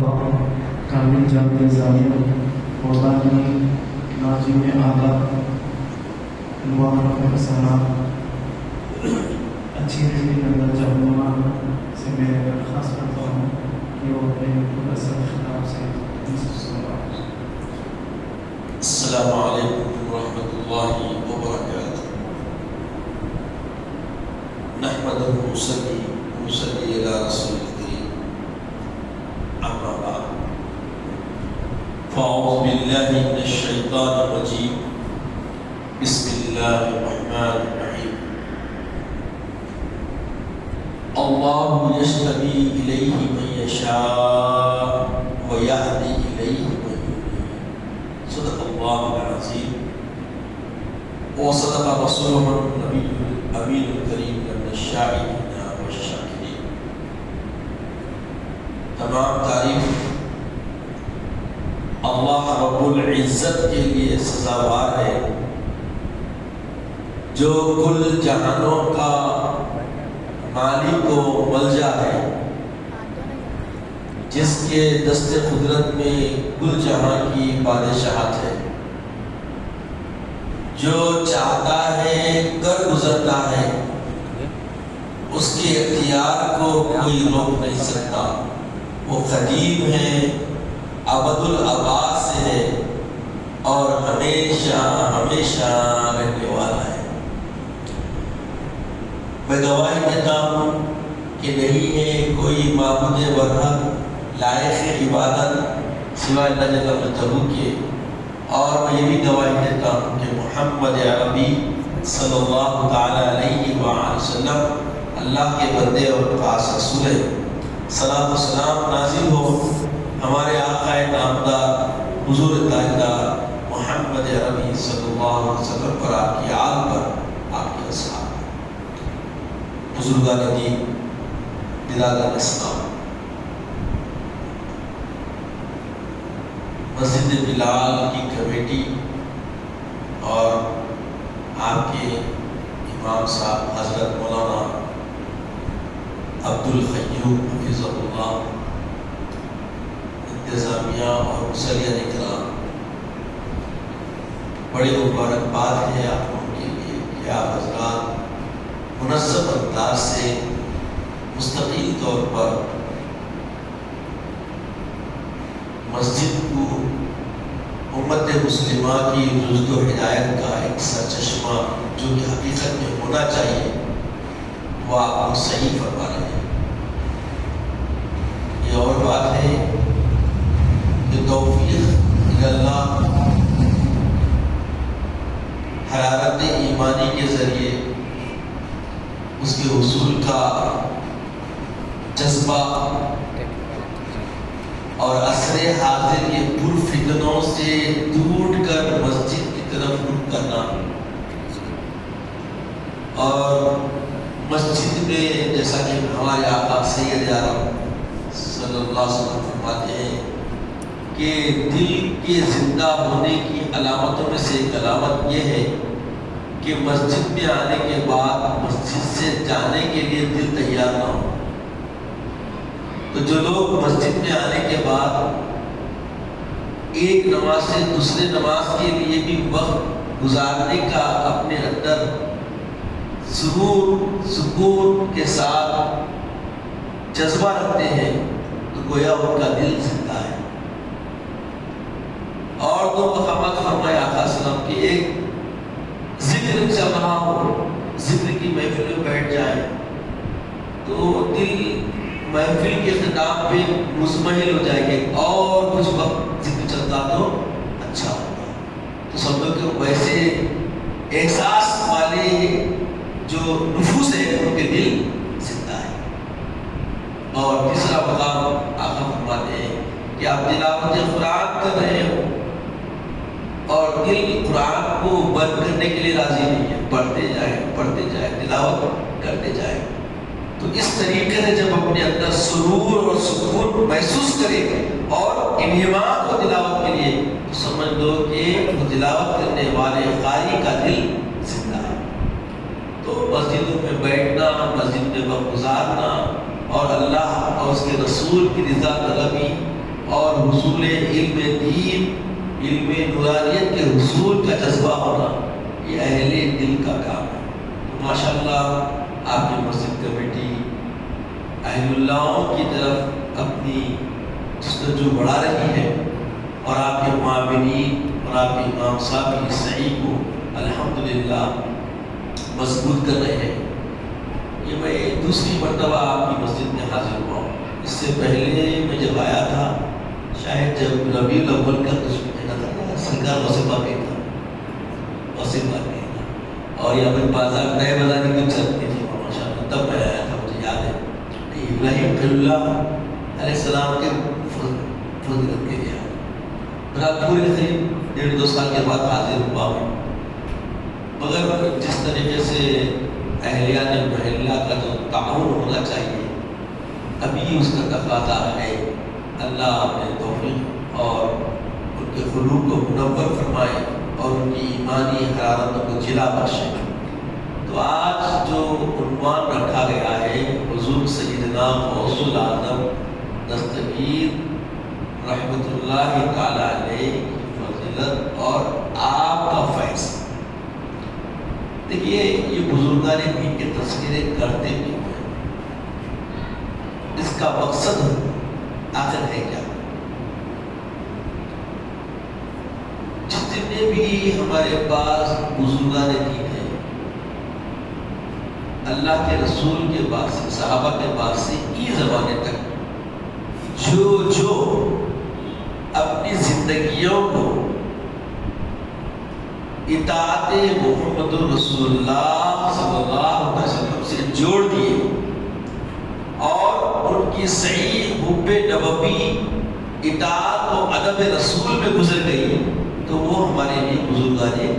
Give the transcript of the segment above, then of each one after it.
کامل جامع ظاہر قربانی ناظم اعلیٰ انوار سلام اچھی رہی نظر جہنما سے میں درخواست کرتا ہوں کہ وہ اپنے اصل خطاب سے السلام علیکم ورحمۃ اللہ وبرکاتہ۔ نحمدہ ونصلی علی رسول الکریم، اما بعد، فاعوذ باللہ من الشیطان الرجیم، بسم اللہ الرحمن الرحیم۔ اللہ یجتبی الیہ من یشاء ویہدی الیہ من یونیب، صدق اللہ العظیم وصدق رسولہ النبی الامین الکریم من الشاہدین والشاکرین۔ تمام تعریف اللہ رب العزت کے لیے سزاوار ہے، جو کل جہانوں کا مالک و ملجا ہے، جس کے دست قدرت میں کل جہاں کی بادشاہت ہے، جو چاہتا ہے کر گزرتا ہے، اس کے اختیار کو کوئی روک نہیں سکتا۔ وہ قدیم ہے، ابد الآباد سے ہے اور ہمیشہ ہمیشہ رہنے والا ہے۔ میں گواہی دیتا ہوں کہ نہیں ہے کوئی معبود برحق لائق عبادت سوائے اللہ جل وعلا کے، اور میں یہ بھی گواہی دیتا ہوں کہ محمد عربی صلی اللہ تعالی علیہ وآلہ وسلم اللہ کے بندے اور خاص رسول ہے۔ صلاۃ و سلام نازل ہو ہمارے آقا نامدار حضور تاجدار محمد عربی صلی اللہ علیہ وسلم پر، آپ کی آل پر، آپ کے اصحاب، بزرگان دین، بلادان اسلام۔ مسجد بلال کی کمیٹی اور آپ کے امام صاحب حضرت مولانا عبد القیوم حفظہ اللہ، انتظامیہ اور مصلیہ اکرام، بڑی مبارکباد ہے آپ لوگوں کے لیے کہ آپ حضرات منظم انداز سے مستقل طور پر مسجد کو امت مسلمہ کی رشد و ہدایت کا ایک سرچشمہ جو کہ حقیقت میں ہونا چاہیے، وہ آپ صحیح فرما رہے ہیں۔ یہ اور بات ہے کہ توفیق اللہ حرارت ایمانی کے ذریعے اس کے حصول کا جذبہ اور عصر حاضر کے پر فتنوں سے ٹوٹ کر مسجد کی طرف رخ کرنا، اور مسجد میں جیسا کہ ہمارے آقا سید عالم صلی اللہ علیہ وسلم فرماتے ہیں کہ دل کے زندہ ہونے کی علامتوں میں سے ایک علامت یہ ہے کہ مسجد میں آنے کے بعد مسجد سے جانے کے لیے دل تیار نہ ہو۔ تو جو لوگ مسجد میں آنے کے بعد ایک نماز سے دوسرے نماز کے لیے بھی وقت گزارنے کا اپنے اندر سرور سکون کے ساتھ جذبہ رکھتے ہیں، تو گویا ان کا دل زندہ ہے۔ اور دو مقامات فرمائے آقا صلی اللہ علیہ وسلم کہ ایک ذکر چل رہا ہو، ذکر کی محفل میں بیٹھ جائے تو دل محفل کے اختتام پہ مزمحل ہو جائے گا، اور کچھ وقت ذکر چلتا تو اچھا ہوگا۔ تو سمجھو کہ ویسے احساس والے جو نفوس ہے ان کے دل زندہ ہے۔ اور تیسرا مقام آقا فرماتے ہیں کہ آپ تلاوت قرآن کر رہے ہو اور دل قرآن کو بند کرنے کے لیے راضی نہیں ہے، پڑھتے جائیں تلاوت کرتے جائیں۔ تو اس طریقے سے جب اپنے اندر سرور اور سکون محسوس کرے گا اور انہماک ہو تلاوت کے لیے، تو سمجھ لو کہ وہ تلاوت کرنے والے قاری کا دل زندہ ہے۔ تو مسجدوں میں بیٹھنا، مسجد میں وقت گزارنا اور اللہ اور اس کے رسول کی رضا طلبی حصول علم دین، علم نورانیت کے حصول کا جذبہ ہونا، یہ اہل دل کا کام ہے۔ تو ماشاءاللہ آپ کی مسجد کمیٹی اہل اللہ کی طرف اپنی جستجو بڑھا رہی ہے، اور آپ کے معاونین اور آپ کے امام صاحب کی صحیح کو الحمدللہ مضبوط کر رہے ہیں۔ یہ میں دوسری مرتبہ آپ کی مسجد میں حاضر ہوا ہوں۔ اس سے پہلے میں جب آیا تھا، شاید جب ربیع الاول کا کچھ مہینہ تھا، سرکار وصفہ میں تھا، اور یہاں پہ بازار نئے بازار کی کچھ چلتی تھی ماشاء اللہ، تب میں آیا تھا، مجھے یاد ہے ابراہیم خلیل اللہ علیہ السلام کے فضیلت کے لیے پورے قریب 1.5-2 سال کے بعد حاضر ہوا ہوں۔ مگر جس طریقے سے اہلیان محلہ کا جو تعاون ہونا چاہیے، ابھی اس کا تقاضا ہے۔ اللہ اپنے توفیق اور ان کے قلوب کو منور فرمائے اور ان کی ایمانی حرارت کو جلا بخشے۔ تو آج جو عنوان رکھا گیا ہے، حضور سیدنا غوث العظم دستگیر رحمۃ اللہ تعالی علیہ کی فضیلت اور آپ کا فیض۔ دیکھیے، یہ بزرگان دین کے تذکرے کرتے بھی ہیں، اس کا مقصد آخر ہے کیا؟ جتنے بھی ہمارے پاس بزرگان دین ہیں، اللہ کے رسول کے بعد سے، صحابہ کے بعد سے یہ زمانے تک جو اپنی زندگیوں کو اطاعت محمد رسول اللہ صلی اللہ علیہ وسلم سے جوڑ دیے اور ان کی صحیح حب نبوی اطاعت و ادب رسول میں گزر گئی، تو وہ ہمارے لیے بزرگان دین،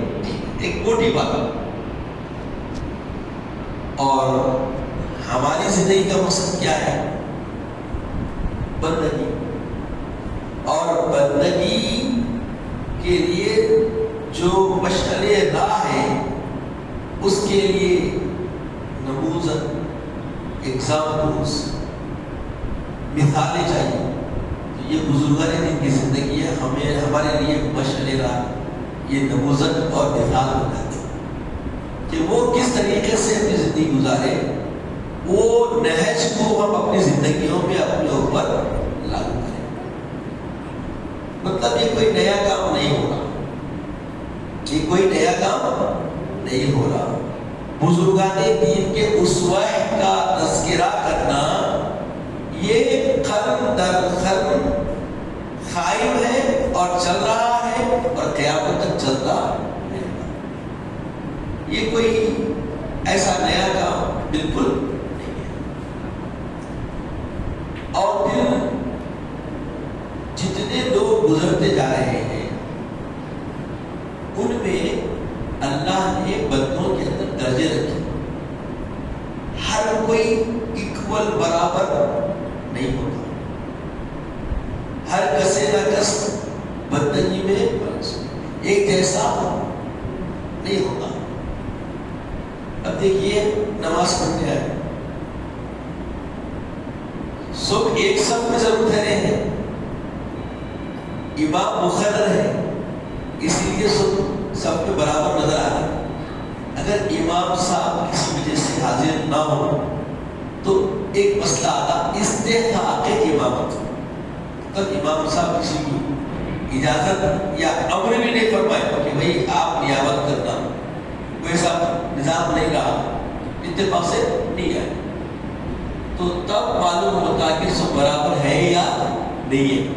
ایک موٹی بات۔ اور ہماری زندگی کا مقصد کیا ہے؟ بندگی، اور بندگی کے لیے جو مشعل راہ ہے، اس کے لیے نموذج، ایگزامپلز، مثالیں چاہیے۔ تو یہ بزرگان دین کی زندگی ہے، ہمارے لیے مشعل راہ، یہ نموذج اور مثال ہو جاتے ہیں کہ وہ کس طریقے سے اپنی زندگی گزارے، وہ نہج کو ہم اپنی زندگیوں میں اپنے اوپر لاگو کریں۔ مطلب یہ کوئی نیا کام نہیں ہو رہا، یہ کوئی نیا کام نہیں ہو رہا۔ بزرگان دین کے اسوہ کا تذکرہ کرنا، یہ قرن در قرن قائم ہے اور چل رہا ہے اور قیامت تک چلتا رہے گا۔ یہ کوئی ایسا نیا کام بالکل نہیں ہے۔ اور پھر جتنے لوگ گزرتے جا رہے ہیں، ان میں اللہ نے بندوں کے اندر درجے رکھے۔ ہر کوئی ایکول برابر نہیں ہوتا، ہر کسے نہ کس بندگی میں ایک جیسا نہیں ہوتا۔ اب دیکھیے، نماز پڑھنے آئے، سب ایک صف میں ضرور ٹھہرے ہیں، امام مقرر ہے، اسی لیے سب پہ برابر نظر آ رہا ہے۔ اگر امام صاحب کسی وجہ سے حاضر نہ ہو تو ایک مسئلہ آتا، استحقاق امامت۔ تب امام صاحب کسی کی اجازت یا امر بھی نہیں فرمائے کہ بھئی آپ نیابت کرنا، کوئی ایسا نظام نہیں رہا، اتفاق سے نہیں آئے، تو تب معلوم ہوتا کہ سب برابر ہے یا نہیں ہے۔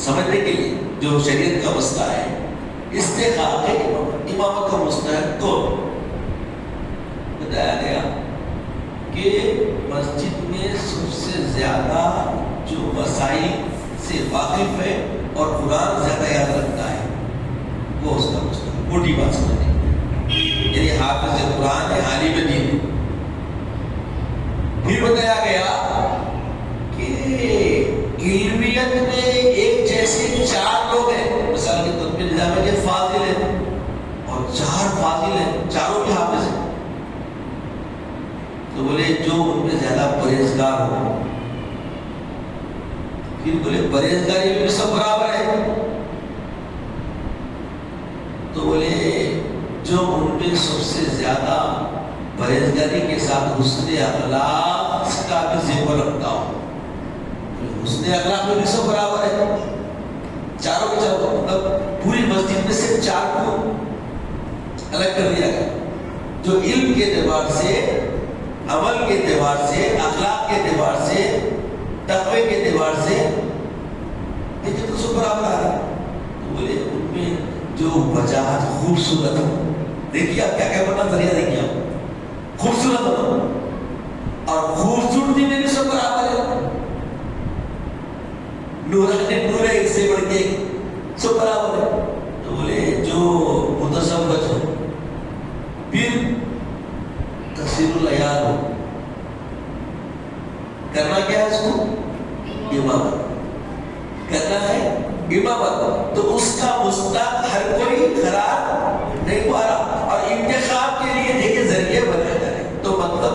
سمجھنے کے لیے جو شریعت کا مسئلہ ہے، استحقاق امامت کا مستحق کون؟ بتایا گیا کہ مسجد میں سب سے زیادہ جو مسائل سے واقف ہے اور قرآن زیادہ یاد رکھتا ہے، وہ اس کا مستحق۔ موٹی بات سمجھنے، یعنی حافظ قرآن ہے، عالم دین۔ پھر بتایا گیا کہ علمیت میں ایک جیسے 4 لوگ ہیں، مثال کے طور پہ نظام ہے کہ فاضل ہیں اور 4 فاضل ہیں، چاروں کے حافظ ہیں، تو بولے جو ان میں زیادہ پرہیزگار ہو، پھر بولے پرہیزگاری میں بھی سب برابر ہے. تو بولے جو ان میں سب سے زیادہ پرہیزگاری کے ساتھ حسن اخلاق کا بھی زیور رکھتا ہوں. حسن اخلاق میں بھی سب برابر ہے. چاروں کے چاروں مطلب پوری مسجد میں سے 4 کو الگ کر دیا گیا. جو علم کے اعتبار سے، عمل کے اعتبار سے، اخلاق کے اعتبار سے، تقوی کے اعتبار سے دیکھیں تو سب برابر آ رہا ہے. تو بولے ان میں جو وجاہت خوبصورت ہو، دیکھیے آپ کیا کیا بڑا ذریعہ دیکھیے آپ خوبصورت ہو، اور خوبصورتی میں بھی سب برابر ہے. نور ہے اس سے بڑھ کے سب برابر ہے. تو بولے جو متصوف ہو، پھر کثیر العیال ہو، کرنا کیا ہے اس کو؟ امامت کرنا ہے، امامت. تو اس کا مستحق ہر کوئی قرار نہیں پا رہا، اور انتخاب کے لیے دیکھیں ذریعے بنا جائے. تو مطلب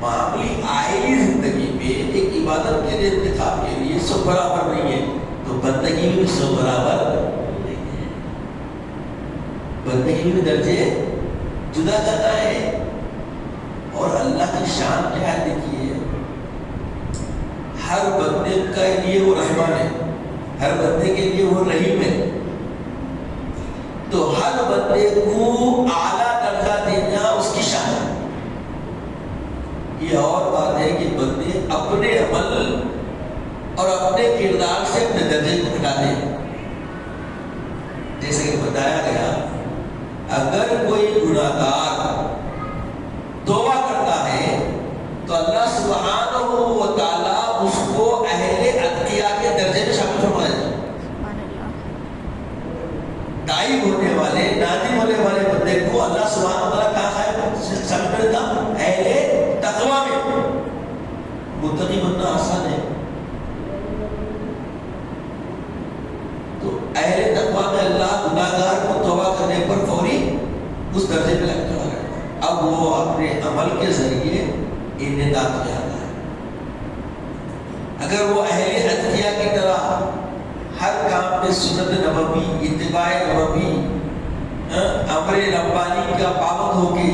معمولی آئلی زندگی میں ایک عبادت کے لیے، انتخاب کے لیے سب برابر نہیں ہے. تو بندگی میں سب برابر نہیں ہے. بندگی میں درجے جدا جاتا ہے. اور اللہ کی شان کیا ہے دیکھیے، ہر بندے کے لیے وہ رحمان ہے، ہر بندے کے لیے وہ رحیم ہے. تو ہر بندے کو اعلیٰ درجہ دینا اس کی شان ہے. یہ اور بات ہے کہ بندے اپنے عمل اور اپنے کردار سے اپنے درجے کو گھٹاتے ہیں. جیسے کہ بتایا گیا، اگر کوئی گناہ گار توبہ کرتا ہے تو اللہ سبحانہ و تعالیٰ اس کو اہل اتقیاء کے درجے میں شامل فرمائے گا. تائب ہونے والے، نادم ہونے والے بندے کو اللہ سبحانہ و تعالیٰ کہاں شامل کرے گا؟ اہل تقویٰ میں. متقی بننا آسان ہے. تو اہل تقویٰ میں اللہ گناہ گار کو توبہ کرنے پر فوری اس درجے پہ لگ جاتا ہے. اب وہ اپنے عمل کے ذریعے انعطاف کیا جاتا ہے. اگر وہ اہل اتقیاء کی طرح ہر کام میں سنت نبوی، اتباع نبوی، امر ربانی کا پابند ہو کے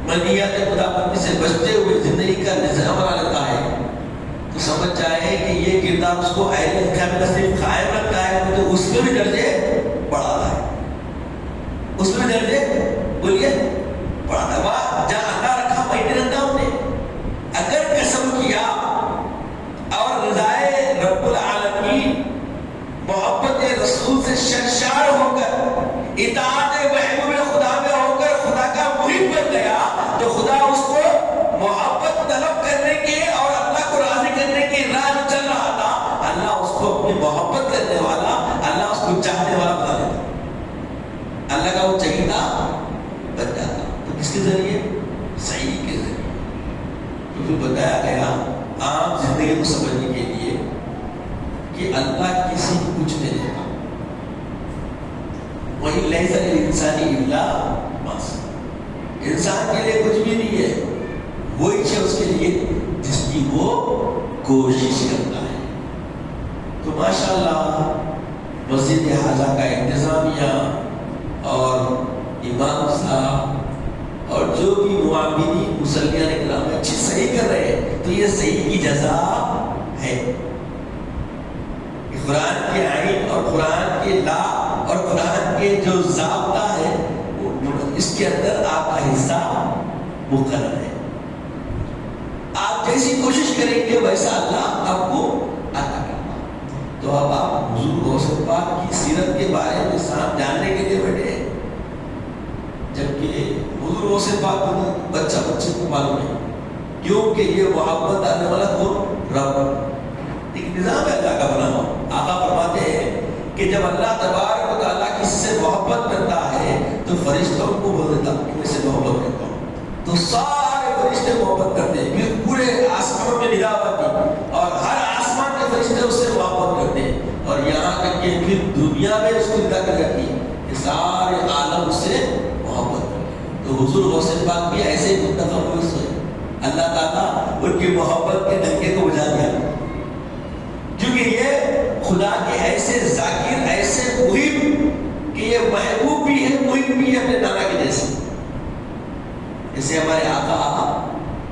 منہیات خداوندی سے بچتے ہوئے زندگی کا نظام بنا لیتا ہے، تو سمجھ جائے کہ یہ کردار اس کو اہل اتقیاء میں صرف قائم رکھتا ہے، تو اس میں بھی درجے بڑھاتا ہے. اس میں درجے بولیے بڑھاتا ہے. وہاں جہاں اللہ رکھا وہیں پہ رکھتا ہم نے. اگر قسم کیا اور رضائے رب العالمین، محبت رسول سے شرشار ہو کر، اطاعت محبوب خدا میں ہو کر خدا کا محب بن گیا، تو خدا اس کو محبت طلب کرنے کے اور اللہ کو راضی کرنے کی راہ میں چل رہا تھا، اللہ اس کو اپنی محبت کرنے والا، اللہ اس کو چاہنے والا بنا دیتا. اللہ کا وہ چہیتا بن جاتا. تو کس کے ذریعے؟ صحیح کے ذریعے. تو پھر بتایا گیا عام زندگی کو سمجھنے کے لیے کہ اللہ کسی کو کچھ نہیں دیتا. وہی لیس للانسان الا ما سعى. انسان کے لیے کچھ بھی نہیں ہے، وہی چیز اس کے لیے جس کی وہ کوشش کرتا ہے. تو ماشاءاللہ مسجد حاضہ کا انتظامیہ اور امام صاحب اور جو بھی معاونین مصلیان اکرام اچھی صحیح کر رہے ہیں، تو یہ صحیح کی جزا ہے. قرآن کے آئین اور قرآن کے لا اور قرآن کے جو ضابطہ ہے، اس کے اندر آپ کا حصہ مقرر ہے. آپ جیسی کوشش کریں گے ویسا اللہ آپ کو عطا کرنا. تو اب آپ حضور غوث پاک کی سیرت کے بارے میں صاحب جاننے کے لیے بیٹھے ہیں، جبکہ حضور غوث پاک کو بچے کو معلوم ہے. کیوں کہ یہ محبت آنے والا کون؟ رب. ایک نظام ہے اللہ کا بنا ہوا. آقا فرماتے ہیں کہ جب اللہ تبارک و تعالیٰ کسی سے محبت کرتا ہے تو فرشتوں کو بول دیتا کہ میں سے محبت کرتا ہوں. تو سارے فرشتے محبت کرتے ہیں، پھر پورے آسمانوں میں ندا آتی اور ہر آسمان کے فرشتے اس سے محبت کرتے ہیں، اور یہاں تک کہ پھر دنیا میں اس کو ندا کر جاتی ہے کہ سارے عالم اس سے محبت کرتے ہیں. تو حضور غوث پاک بھی ایسے ہی منتخب ہوئے. اللہ تعالیٰ ان کی محبت کے ڈنکے کو بجا دیا، کیونکہ یہ خدا کے ایسے ذاکر، ایسے محب کہ یہ محبوب بھی ہے محب بھی ہے اپنے نانا کے جیسے. جیسے ہمارے آقا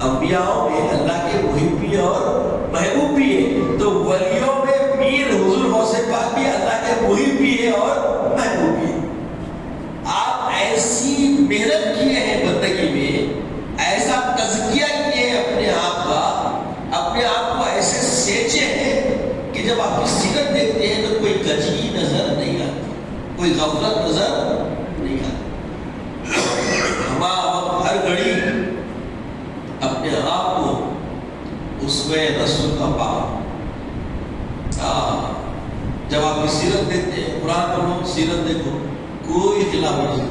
انبیاءوں میں اللہ کے محب بھی اور محبوب بھی ہے، تو ولیوں میں میر حضور غوث پاک بھی اللہ کے محب بھی ہے اور محبوب بھی ہے. آپ ایسی محنت کیے ہیں بندگی میں، ایسا تزکیہ کیے ہیں اپنے آپ کا، اپنے آپ کو ایسے سینچے ہیں کہ جب آپ کی سیرت دیکھتے ہیں تو کوئی کجی نظر نہیں آتی، کوئی غفلت نظر نہیں آتی. ہمارا ہر گھڑی اپنے آپ کو اسوہ رسول کا پاک. جب آپ کی سیرت دیکھتے ہیں، قرآن پڑھو، سیرت دیکھو، کوئی خلاف نہیں.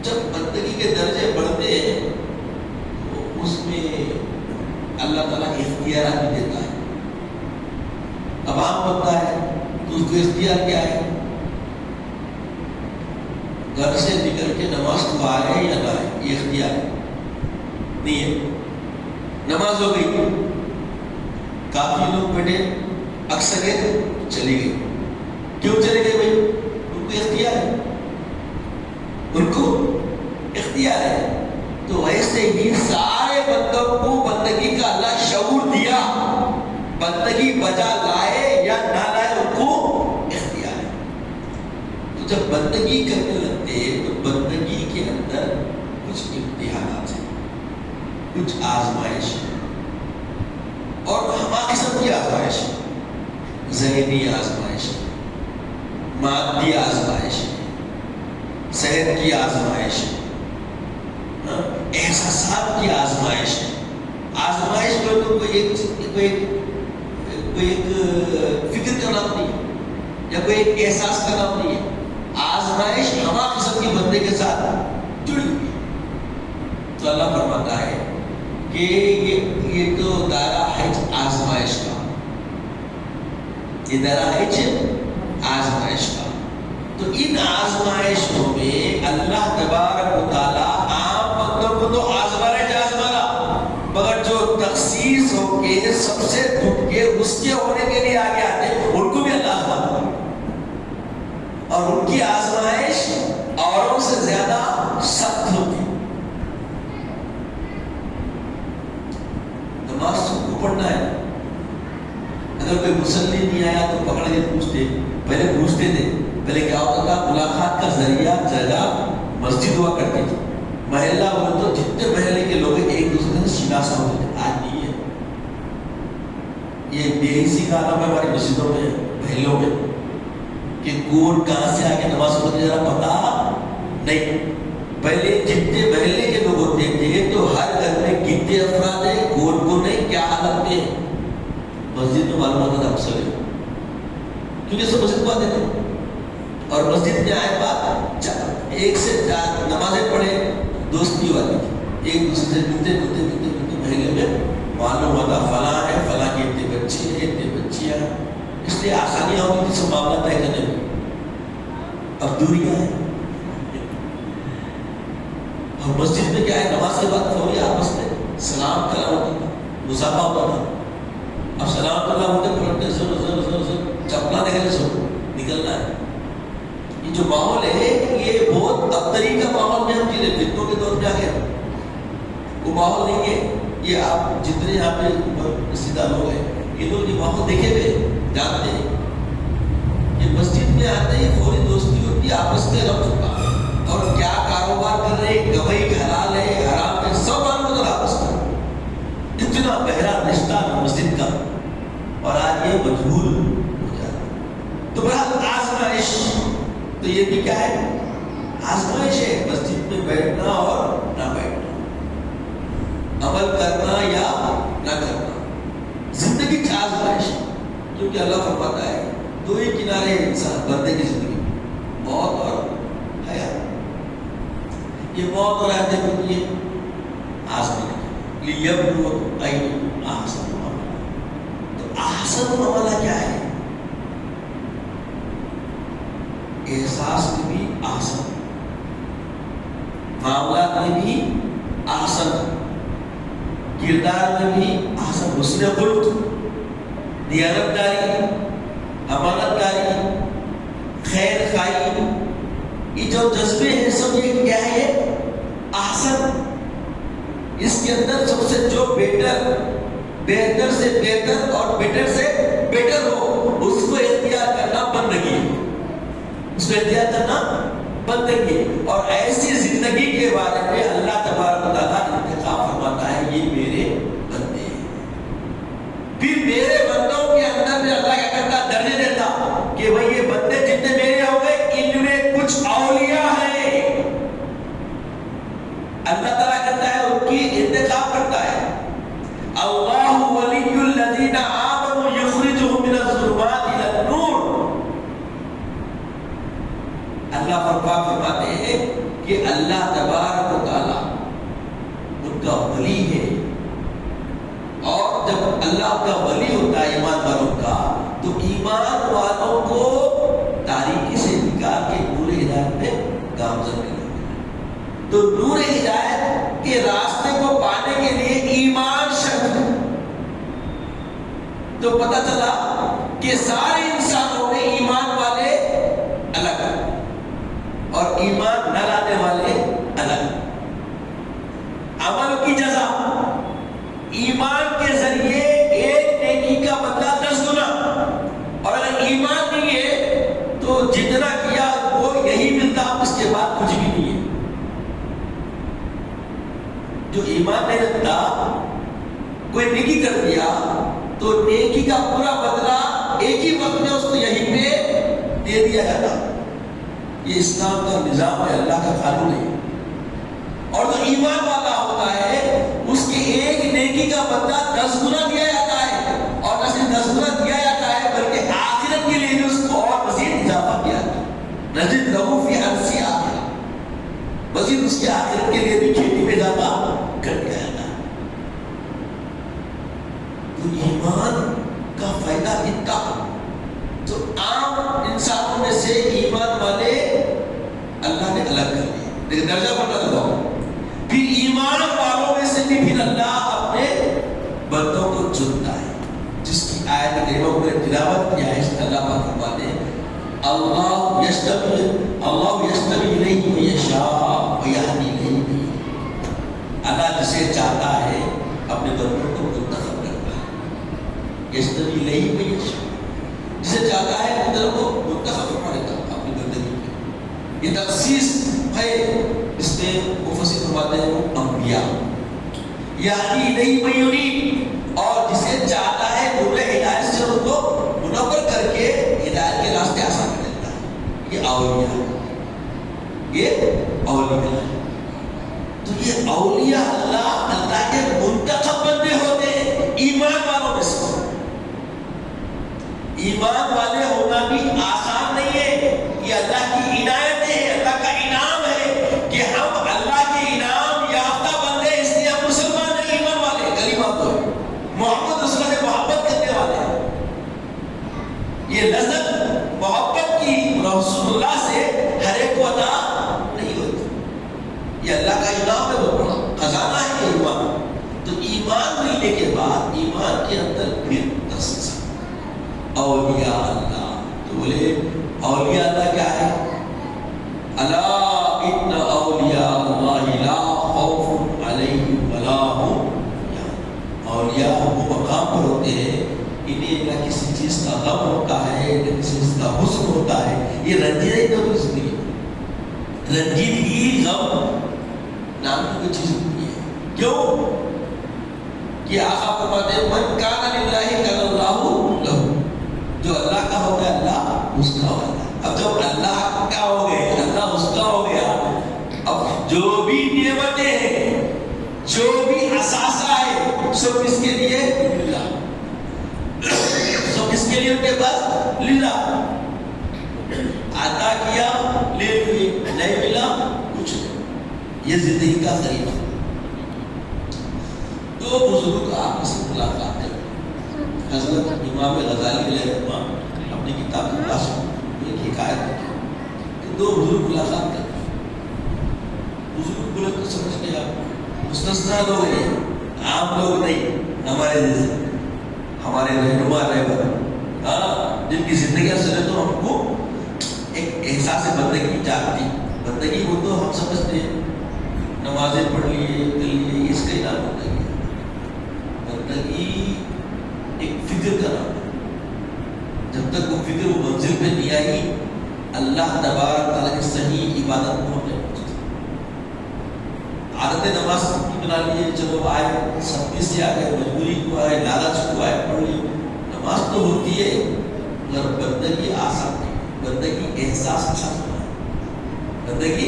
جب بندگی کے درجے بڑھتے ہیں تو اس میں اللہ تعالیٰ اختیارات بھی دیتا ہے. اب عام بنتا ہے تو اس کو اختیار کیا ہے؟ گھر سے نکل کے نماز کو آئے یا نہ آئے، یہ اختیار ہے نہیں ہے. نماز ہو گئی، کافی لوگ بیٹھے، اکثریت چلی گئی. کیوں چلے گئے بھائی؟ ان کو اختیار ہے، ان کو اختیار ہے. تو ایسے ہی سارے بندوں کو بندگی کا اللہ شعور دیا، بندگی بجا لائے یا نہ لائے ان کو اختیار ہے. تو جب بندگی کرنے لگتے ہیں تو بندگی کے اندر کچھ امتحانات ہیں، کچھ آزمائش ہے، اور ہماری قسم کی آزمائش ہے. ذہنی آزمائش ہے، مادی آزمائش ہے، صحت کی آزمائش ہے، احساسات کی آزمائش ہے. آزمائش کوئی ایک فکر کا نام نہیں ہے یا کوئی ایک احساس کا نام نہیں ہے. آزمائش ہمارا قسم کے بندے کے ساتھ جڑی ہوئی ہے. تو اللہ فرماتا ہے کہ یہ تو دائرہ ہے آزمائش کا، یہ دائرہ ہے آزمائش کا. تو ان آزمائشوں میں اللہ تبارک و تعالیٰ عام بندوں کو تو آزمانا، مگر جو تخصیص ہو کے سب سے ٹوٹ کے اس کے ہونے کے لیے آگے آتے ان کو بھی اللہ آزماتا ہے. اور ان کی آزمائش اوروں سے زیادہ سخت ہوتی. نماز سب کو پڑھنا ہے. اگر کوئی مسلم نہیں آیا تو پکڑ کے پوچھتے، پہلے پوچھتے تھے. پہلے کیا ہوتا تھا؟ ملاقات کا ذریعہ جگہ مسجد ہوا کرتی تھی. محلہ بولے تو جتنے محلے کے لوگ ایک دوسرے سے شناسا ہوتے تھے. آج نہیں ہے. یہ یہی سکھانا ہے ہماری مسجدوں میں، محلوں میں، کہ کون کہاں سے آگے نماز پڑھنے جا رہا پتا نہیں. پہلے جتنے محلے کے لوگ ہوتے تھے تو ہر گھر میں کتنے افراد ہیں، کون کون ہے، کیا حالت میں. مسجد میں معلوم ہوتا تھا اکثر، کیونکہ سب مسجد کو آتے تھے. اور مسجد میں آئے بعد ایک سے چار نمازیں پڑھے، دوستی والی تھی. ایک دوسرے سے ملتے محلے میں معلوم ہوتا فلاں ہے، فلاں کے اتنے بچے ہیں، اتنے بچیاں. اس لیے آسانیاں ہوتی تھی سب معاملہ طے کرنے میں. اب دوریاں ہیں. اور مسجد میں کیا ہے، نماز کے بعد فوری آپس میں سلام کرنا ہوتا تھا، مصافحہ ہوتا تھا. اب سلام کرنا ہوتے پلٹنے سے چپلا نکلنا ہے. یہ جو ماحول ہے یہ بہت ابتری کا ماحول میں ہم جی رہے. فتنوں کے دور میں آ گیا وہ ماحول نہیں ہے. یہ آپ جتنے یہاں پہ رشتے دار لوگ ہیں یہ لوگ یہ ماحول دیکھے ہوئے جانتے ہیں. یہ مسجد میں آتے ہی فوری دوستی ہوتی ہے، آپس میں رب چکا اور کیا کاروبار کر رہے ہیں، گواہی حلال ہے حرام ہے سب معلوم ہوتا آپس میں. اتنا گہرا رشتہ مسجد کا، اور آج یہ مجبور ہو جاتا. تو بہرحال آزمائش تو یہ بھی کیا ہے، آزمائش ہے. مسجد میں بیٹھنا اور نہ بیٹھنا، عمل کرنا یا نہ کرنا، زندگی کی آزمائش. کیونکہ اللہ فرماتا ہے دو ہی کنارے انسان بندے کی زندگی، موت اور حیات. یہ موت اور حیات ہوتی ہے آزمائش. لیبلوکم ایکم احسن عملا. تو احسن عملا کیا ہے؟ احساس میں بھی احسن، معاملات میں بھی احسن، کردار میں بھی احسن حسن خلق، دیانت داری، امانت داری، خیر خواہی، یہ جو جذبے ہیں سب یہ کیا ہے؟ احسن. اس کے اندر سب سے جو بہتر سے بہتر اور بیٹر سے بیٹر ہو اس کو اختیار کرنا بندگی ہے. اس کو اختیار کرنا بندگی. اور ایسی زندگی کے بارے میں اللہ تبارک و تعالیٰ انتخاب فرماتا ہے یہ میرے بندے ہیں. پھر میرے بندوں کے اندر میں اللہ کیا کرتا؟ درجے دیتا کہ بھائی یہ بندے جتنے میرے ہو گئے ان میں کچھ اولیاء ہیں. اللہ تعالیٰ کہتا ہے ان کی انتخاب کرتا ہے. اللہ ولی الذین آمنوا یخرجهم من الظلمات الی النور. اللہ فرماتے ہیں کہ اللہ تبارک و تعالیٰ ان کا ولی ہے. اور جب اللہ کا ولی ہوتا ہے ایمان والوں کا تو ایمان والوں کو تاریکی سے نکال کے نور ہدایت میں گامزن کرتے ہیں. تو نور ہدایت کے راستے کو پانے کے لیے ایمان شرط ہے. تو پتہ چلا کہ سارے انسانوں میں ایمان والے الگ اور ایمان نہ لانے والے الگ. عمل کی جزا ایمان کے ذریعے ایک نیکی کا بدلہ 10 گنا. اور اگر ایمان نہیں ہے تو جتنا کیا وہ یہی ملتا، اس کے بعد کچھ بھی نہیں ہے. جو ایمان نہیں رکھتا کوئی نیکی کر دیا تو نیکی کا پورا بدلہ ایک ہی وقت میں اس کو یہیں پہ دے دیا جاتا. یہ اسلام کا نظام ہے، اللہ کا قانون ہے. اور جو ایمان والا ہوتا ہے اس کی ایک نیکی کا بدلہ 10 گنا دیا جاتا ہے. اور نہ صرف 10 گنا دیا جاتا ہے بلکہ آخرت کے لیے بھی اس کو اور مزید اضافہ کیا جاتا ہے. نزید لہو فی حرثی آخرہ، مزید اس کی آخرت کے لیے بھی کھیتی میں اضافہ کر دیا جاتا ہے. تو ایمان کا فائدہ اتنا تو عام انسانوں میں سے ایمان والے اللہ نے الگ کر دیے. لیکن درجہ بڑھتا لگاؤ. پھر ایمان والوں میں سے بھی پھر اللہ اپنے بندوں کو چنتا ہے. جس کی آیت کریمہ کو تلاوت کیا ہے اس میں اللہ پاک فرماتے ہیں اللہ یجتبی الیہ من یشاء ویہدی الیہ. اللہ جسے چاہتا ہے اپنے بندوں کو منتخب کرتا ہے. یجتبی الیہ من یشاء، جسے چاہتا ہے اپنے بندوں کو منتخب کرتا ہے اپنی بندگی میں. یہ تخصیص ہے. اس میں مفسر فرماتے ہیں وہ انبیاء. یہدی الیہ من یرید، اور جسے چاہتا ہے نور ہدایت سے ان کو منور کر کے ہدایت کے راستے آسان کر دیتا ہے. یہ اولیاء ہے. یہ اولیاء ہے. تو یہ اولیاء اللہ کے منتخب بندے ہوتے ہیں ایمان والوں میں سے. ایمان والے ہونا بھی آسان نہیں ہے. یہ اللہ کی عنایت ہے، اللہ کا انعام ہے کہ ہم اللہ کے انعام یافتہ بندے. اس لیے ہم مسلمان ہیں، ایمان والے، کلمہ تو محمد رسول اللہ سے محبت کرنے والے ہیں. یہ لذت محبت کی رسول اللہ سے ہر ایک کو عطا نہیں ہوتی. یہ اللہ کا انعام ہے، بہت بڑا خزانہ ہے یہ ایمان. تو ایمان ملنے کے بعد ایمان کے اندر پھر تخصیص اولیاء اللہ. تو بولے اولیاء اللہ کیا ہے؟ الا ان اولیاء اللہ لا خوف علیہم ولا هم یحزنون. اولیاء وہ مقام پر ہوتے ہیں انہیں نہ کسی چیز کا غم ہوتا ہے نہ کسی چیز کا حزن ہوتا ہے. یہ رنجیدگی تو زندگی رنجیدگی غم نام کی کوئی چیز نہیں ہے. کیوں کہ آقا فرماتے ہیں من کان للہ کان اللہ لہ. جو اللہ کا ہوگا اللہ اس کا ہوگا. اب جب اللہ کا ہو گئے اللہ اس کا ہو گیا. اب جو بھی نعمتیں ہیں جو بھی اثاثہ ہے سب کس کے لیے؟ للہ. سب کس کے لیے؟ ان کے پاس للہ. عطا کیا لے لیے، نہیں ملا کچھ نہیں. یہ زندگی کا طریقہ. دو بزرگ آپ سے ملاقات کریں. حضرت امام غزالی علیہ الرحمہ اپنی کتاب کے پاس ایک حکایت ہے کہ دو بزرگ ملاقات کرتے ہیں. بزرگ بولے تو سمجھ گئے آپ مستثنا لوگ ہیں، عام لوگ نہیں ہمارے جیسے. ہمارے رہنما رہبر، جن کی زندگیاں سنے تو ہم کو ایک احساس بندگی جاگتی. بندگی وہ تو ہم سمجھتے ہیں نمازیں پڑھ لیے کر لیے، اس کا ہی نام بندگی ہے. بندگی ایک فکر کا نام ہے. جب تک وہ فکر وہ منزل پہ نہیں آئی، اللہ تبارک تعالیٰ کی صحیح عبادت کو ہم نہیں پہنچ سکتے. عادت نماز کی بنا لیے، چلو آئے سختی سے آ گئے، مجبوری کو آئے، لالچ کو آئے، پڑھ لی. نماز تو ہوتی ہے مگر بندگی آسان نہیں. بندگی احساس کے ساتھ ہونا ہے. بندگی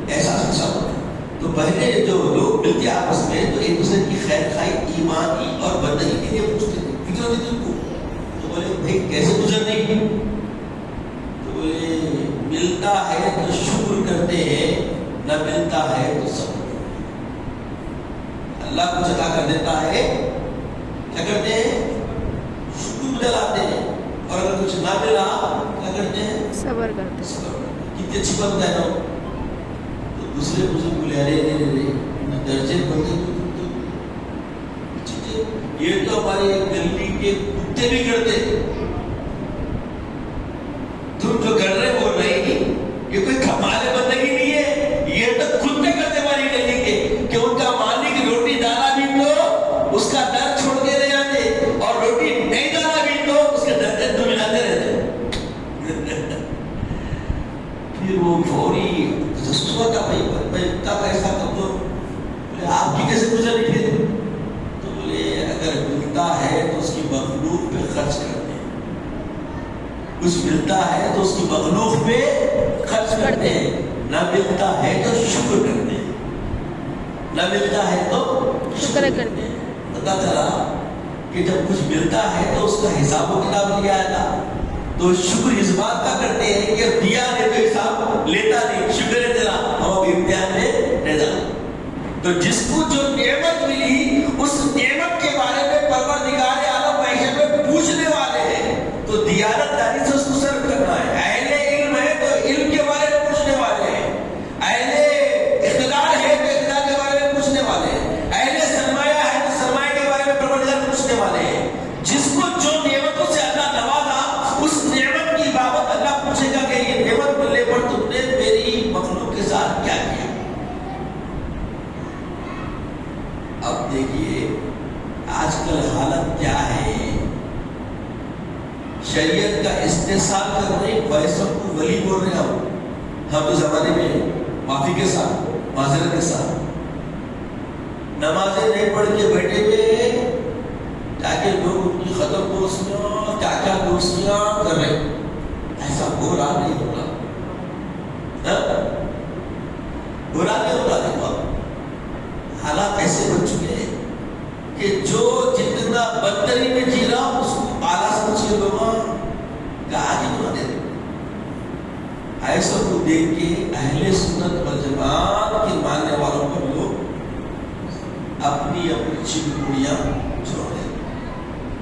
احساس کے ساتھ ہونا ہے. تو پہلے جو لوگ ملتے آپس میں تو ایک دوسرے کی خیر خائی، ایمانی اور بندگی کے لیے پوچھتے تھے، فکر ہوتی تھی ان کو. تو بولے بھائی کیسے گزرنی؟ تو بولے ملتا ہے تو شکر کرتے ہیں، نہ ملتا ہے تو صبر. اللہ کچھ عطا کر دیتا ہے، کیا کرتے ہیں؟ شکر دلاتے ہیں. اور اگر کچھ نہ ملا کیا کرتے ہیں؟ صبر کرتے ہیں. صبر. کتنی اچھی بات ہے نا. تو دوسرے بزرگ بولے ارے درجے بڑھتے تو یہ تو ہمارے گلی کے کتے بھی کرتے. تم جو کر رہے وہ نہیں، یہ کوئی کمال بندگی نہیں ہے، یہ تو کتے کرتے ہماری گلی کے، کہ ان کا مالک روٹی ڈالا بھی تو اس کا در چھوڑ کے نہیں آتے، اور روٹی نہیں ڈالا بھی تو اس کے در تو ملاتے رہتے. پھر وہ فوری جسوا کا بھائی میں اتنا پیسہ کم دو. بولے آپ کی کیسے گزر نکلے؟ تو بولے اگر ملتا ہے تو اس کی مخلوق پہ خرچ کرتے ہیں، کچھ ملتا ہے تو اس کی مخلوق پہ خرچ کرتے ہیں، نہ ملتا ہے تو شکر کرتے ہیں، نہ ملتا ہے تو شکر کرتے ہیں. پتا چلا کہ جب کچھ ملتا ہے تو اس کا حساب و کتاب لیا جاتا. تو شکر اس بات کا کرتے ہیں کہ دیا ہے تو حساب لیتا نہیں، شکر ہے تیرا، ہم اب امتحان میں رہ جانا. تو جس کو جو نعمت ملی اس نعمت کے بارے میں پروردگار عالم معیشت میں پوچھنے والے ہیں. تو دیانت داری سے اس کو سرو کرنا ہے. اہل علم ہے تو علم کے بارے میں پوچھنے والے ہیں، اہل اقتدار ہے تو اقتدار کے بارے میں پوچھنے والے ہیں، اہل سرمایہ ہے تو سرمایہ کے بارے میں پروردگار پوچھنے والے ہیں. جس کو جو نعمتوں سے اللہ نوازا اس نعمت کی بابت اللہ پوچھے گا کہ یہ نعمت ملنے پر تم نے میری مخلوق کے ساتھ کیا کیا. اب دیکھیے آج کل حالت کیا ہے. شریعت کا استحصال کر رہے ہیں، ویسوں کو ولی بول رہے ہیں. ہم تو زمانے میں معافی کے ساتھ، معذرت کے ساتھ نمازیں نہیں پڑھ کے بیٹھے ہوئے تاکہ لوگ ان کی ختم دوستیاں کیا کیا دوستیاں کر رہے. ایسا ہو رہا نہیں ہو رہا، ہو رہا نہیں ہو رہا. دیکھو حالات ایسے بن چکے ہیں کہ جو جتنا بدتری میں جی رہا اس کو اعلیٰ سمجھ کے لوگ کہا کہ بنا دے. ایسا کو دیکھ کے اہل سنت والجماعت کے ماننے والوں پر لوگ اپنی اپنی چمڑیاں چھوڑ دیں،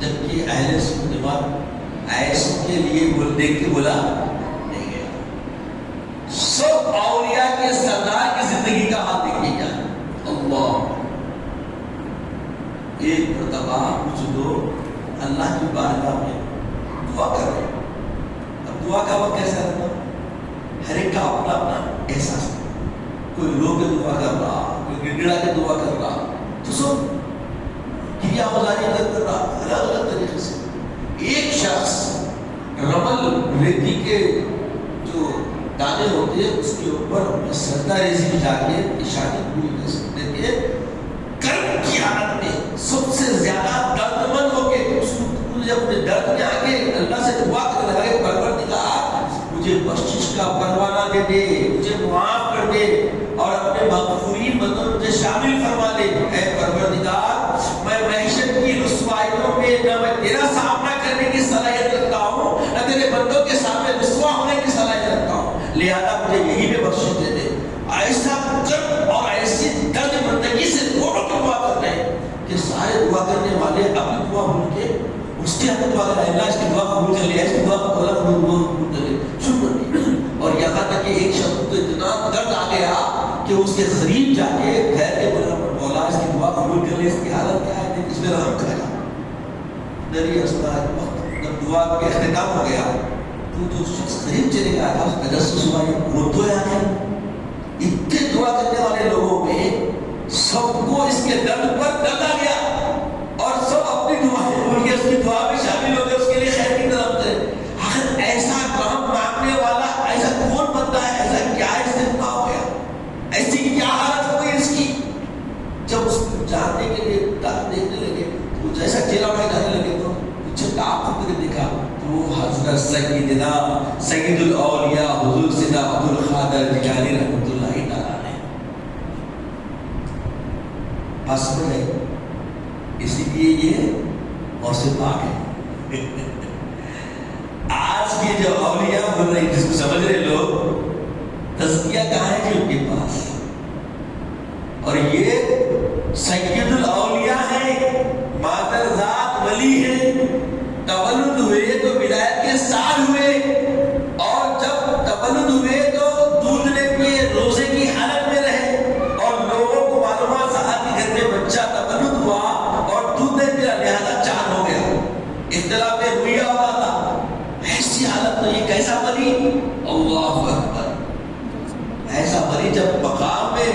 جبکہ اہل سنت جماعت ایسوں کے لیے دیکھ کے بولا نہیں گیا. سب اولیاء کے سردار کی زندگی کا حال دیکھیے گا. اللہ ایک مرتبہ کچھ لوگ اللہ کی بارگاہ میں دعا کر رہے ہیں. اب دعا کا وقت کیسا رہتا؟ ہر ایک کا اپنا اپنا احساس ہے. کوئی رو کے دعا کر رہا، کوئی گڑگڑا کے دعا کر رہا، تو سب کیا مزاری کر رہا الگ الگ طریقے سے. ایک شخص رمل ریتی کے جو دانے ہوتے ہیں اس کے اوپر سجدہ ریزی جا کے نشانی پوری کر سکتے تھے. کرب کی حالت میں سب سے زیادہ درد مند ہو کے اس کو جب اپنے درد میں آگے اللہ سے دعا کرنے لگے، پروردگار مجھے بخشش کا پروانہ دے دے، مجھے معاف کر دے اور اپنے مغفورین بندوں میں مجھے شامل فرما دے. اے پروردگار میں معیشت کی رسوائیوں میں نہ میں تیرا سامنا کرنے کی صلاحیت رکھتا ہوں، نہ تیرے بندوں کے سامنے رسوا ہونے کی صلاحیت رکھتا ہوں، لہذا مجھے یہی میں بخشش دے دے. ایسا جب اور ایسی درد مندگی سے دونوں کی دعا کر رہے ہیں کہ سارے دعا کرنے والے اپنی دعا بھول کے اس کے حق دعا کر اللہ اس کی دعا قبول کر لیا، اس کی دعا قبول کر لے شکر نہیں. اور یہاں تک کہ ایک شخص کو اتنا درد آ گیا کہ اس کے قریب جا کے گھر کے بولا اس کی دعا قبول کر لے، اس کی حالت کیا ہے اس میں رحم کرے گا. نری اسماء وقت جب دعا کا اختتام ہو گیا تو جو شخص قریب چلے گیا تھا اس کا تجسس ہوا یہ وہ تو ہے اتنے دعا کرنے والے لوگوں میں سب کو اس کے درد پر درد آ گیا اور سب اپنی دعائیں بول کے اس کی دعا میں شامل ہو گئے اس کے لیے خیر کی طرف سے. آخر ایسا رحم مانگنے والا ایسا کون بنتا ہے؟ ایسا کیا استثنا ہو گیا؟ ایسی کیا حالت ہو گئی اس کی؟ جب اس کو جاننے کے لیے دیکھنے لگے تو جیسا چہرہ اٹھائے جانے لگے تو پیچھے تعاقب کر دیکھا تو حضرت سیدنا سید الاولیاء حضور سیدنا عبد القادر جیلانی رحمۃ اللہ تعالیٰ نے اصل ہے. اسی لیے یہ موسم پاک ہے. آج کے جو اولیاء بول رہے ہیں جس کو سمجھ رہے لوگ تزکیہ کہاں ہے جی ان کے پاس؟ اور یہ سید الاولیاء ہے مادر ذات ولی ہے. تولد ہوئے تو ولایت کے سال ہوئے اور جب تولد ہوئے تو دودھ نے پیے روزے کی حالت میں رہے اور لوگوں کو معلومات صاحب کے گھر میں بچہ تولد ہوا اور دودھ نے پیا لہذا چاند ہو گیا. اختلاف رویہ ہوا تھا. ایسی حالت میں یہ کیسا ولی؟ اللہ اکبر. ایسا ولی جب مقام میں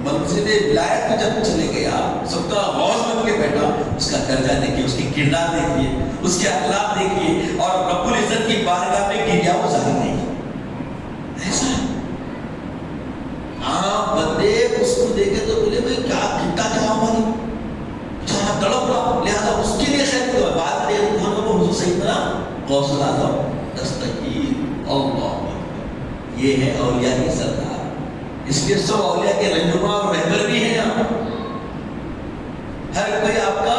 منزل ولایت میں جب چلے گیا سب کا غوث بن کے بیٹھا اس کا درجہ دیکھیے اس کی کردار دیکھیے اس کے اخلاق دیکھیے اور رب العزت کی بارگاہ میں گریا وہ ظاہر نہیں. ایسا عام بندے اس کو دیکھے تو بولے بھائی کیا گھنٹہ کیا ہماری جہاں تڑپ رہا لہٰذا اس کے لیے خیر کو بات دے کون کو حضور سیدنا غوث الاعظم دستگیر اللہ. یہ ہے اولیاء کی سردار. اس لیے سب اولیاء کے رہنما اور رہبر بھی ہیں یہاں. ہر کوئی آپ کا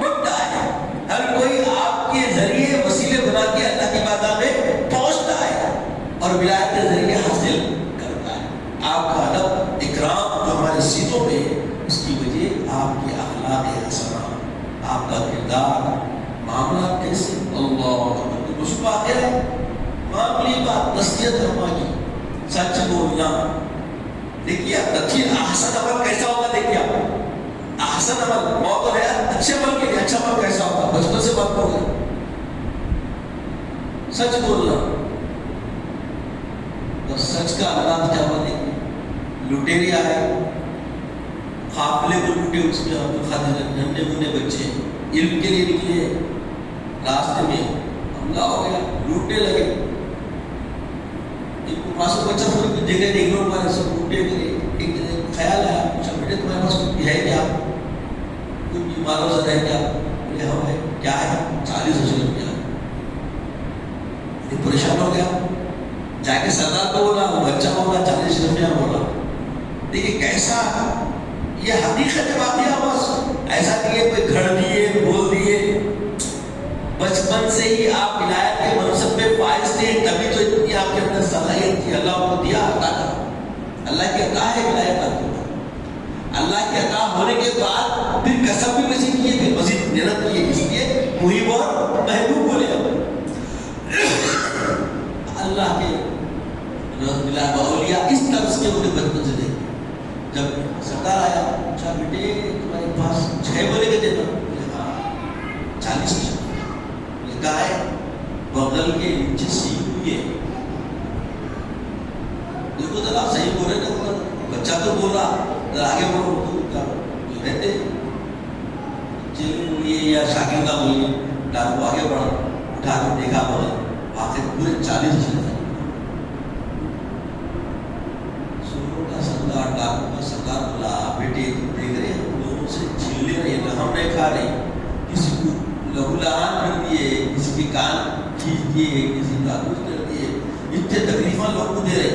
مدعا ہے. ہر کوئی آپ کے ذریعے وسیلے بنا کے اللہ کی بارگاہ میں پہنچتا ہے اور ولایت کے ذریعے حاصل کرتا ہے. آپ کا ادب اکرام جو ہمارے سیدھوں میں اس کی وجہ آپ کے اخلاق حسنہ آپ کا کردار معاملات کیسے. اللہ اس بات ہے معاملی بات نصیحت ہماری سچ بولنا. دیکھیے تدخیر احسن عمل کیسا ہوگا. دیکھیے آپ احسن عمل موت ہے اچھے عمل کے لیے اچھا عمل کیسا ہوگا. بچپن سے بات کرو گے سچ بولنا اور سچ کا انداز کیا ہوا. دیکھیے لٹیرے آئے قافلے کو لوٹے اس کے ننھے منھے بچے علم کے لیے نکلے راستے میں حملہ ہو گیا لوٹنے لگے. ایک پاس بچہ تھوڑی کچھ جگہ دیکھ لو ہمارے سب لوٹے گئے. ایک جگہ خیال آیا پوچھا بیٹے تمہارے پاس کچھ ہے کیا کچھ بیماروں سے ہے کیا؟ بولے ہاں ہے. کیا ہے؟ 40,000 روپیہ. یہ پریشان ہو گیا جا کے سردار کو بولا وہ بچہ بولا 40 روپیہ بولا. دیکھیے کیسا یہ حقیقت واقعہ. بس ایسا نہیں ہے کوئی گھڑ دیے بول دیے. بچپن سے ہی آپ ولایت کے منصب پہ فائز تھے تبھی تو اتنی آپ کے اندر صلاحیت تھی. اللہ کو دیا عطا کر. اللہ کی عطا ہے ولایت آپ کو. اللہ کی عطا ہونے کے بعد پھر کسب بھی مزید کیے پھر مزید محنت کیے. اس لیے محب اور محبوب بولے اللہ کے اولیاء اس طرح کے انہیں بچپن سے دیکھے. جب سردار آیا پوچھا بیٹے تمہارے پاس 6 بولے کے دیتا. 40 لکھا ہے بغل کے نیچے سی ہوئی ہے. دیکھو ذرا صحیح بول رہے نا بچہ تو بول رہا ذرا آگے بولو تو رہتے چلے بولیے یا شاکر کا بولیے ڈاکو آگے بڑھا اٹھا کے دیکھا بغل آخر پورے 40 تھے. سنو کا سردار ڈاکو کا سردار بولا بیٹے تم دیکھ رہے ہم لوگوں سے چھین لے رہے ہیں ہم نہیں کھا رہے. کسی کو لہو لہان کر دیے کسی کے کان کھینچ دیے کسی کا کچھ کر دیے. اتنے تکلیفاں لوگ کو دے رہے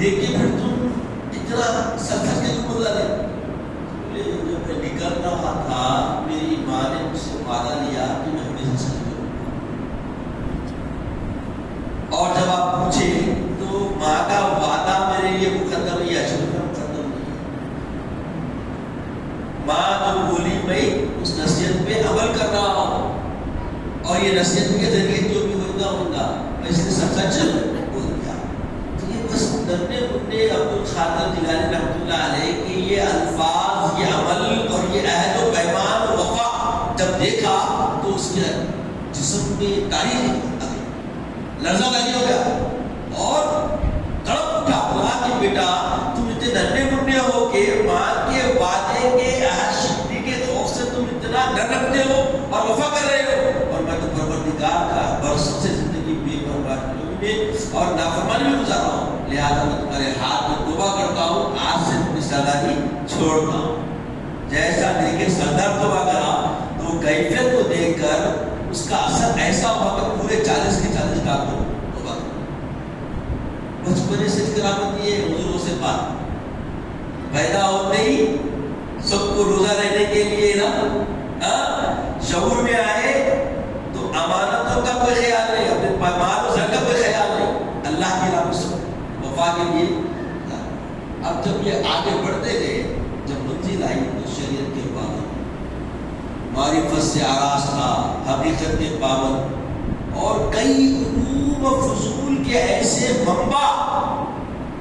دیکھ کے پھر تم اتنا سر تھک کے بول رہے. جب میں نکل رہا تھا میری ماں نے مجھ سے وعدہ لیا کہ میں ہمیشہ سچ بولوں. اور جب آپ پوچھے تو ماں کا وعدہ میرے لیے مقدم نہیں ہے مقدم نہیں. ماں جو بولی میں اس نصیحت پہ عمل کر رہا ہوں اور یہ نصیحت کے ذریعے جو بھی ہوگا میں اس نے سچ بول دیا. تو یہ بس ننھے منھے عبد القادر جیلانی رحمۃ اللہ علیہ کہ یہ الفاظ یہ عمل اور یہ عہد و پیمان و وفا جب دیکھا تو اس کے جسم میں تاریخ آ گئی، لرزہ داری ہو گیا اور تڑپ اٹھا، بولا کہ بیٹا تم اتنے ننھے منھے ہو کہ ماں کے وعدے کے عہد شکنی کے خوف سے تم اتنا ڈر رکھتے ہو اور وفا کر رہے ہو، اور میں تو پروردگار کا برسوں سے زندگی بے پرواہی اور نافرمانی میں گزارا ہوں، لہٰذا میں تمہارے ہاتھ میں توبہ کرتا ہوں، آج سے تمہیں سرداری چھوڑتا ہوں۔ جیسا دیکھے سردار توبہ کرا تو کیفیت کو دیکھ کر اس کا اثر ایسا ہوا کہ پورے 40 کے 40 کا کو توبہ کرا۔ بچپنے سے کرامت یہ حضور سے بات پیدا ہوتے ہی سب کو روزہ رہنے کے لیے نا شعور میں آئے تو امانتوں کا کوئی خیال نہیں، اپنے مال و زر کا کوئی خیال نہیں، اللہ کی راہ میں وفا کے لیے۔ اب جب یہ آگے بڑھتے گئے، جب منزل آئی تو شریعت کے پابند، معرفت سے آراستہ، حقیقت کے پابند، اور کئی علوم و فضول کے ایسے منبع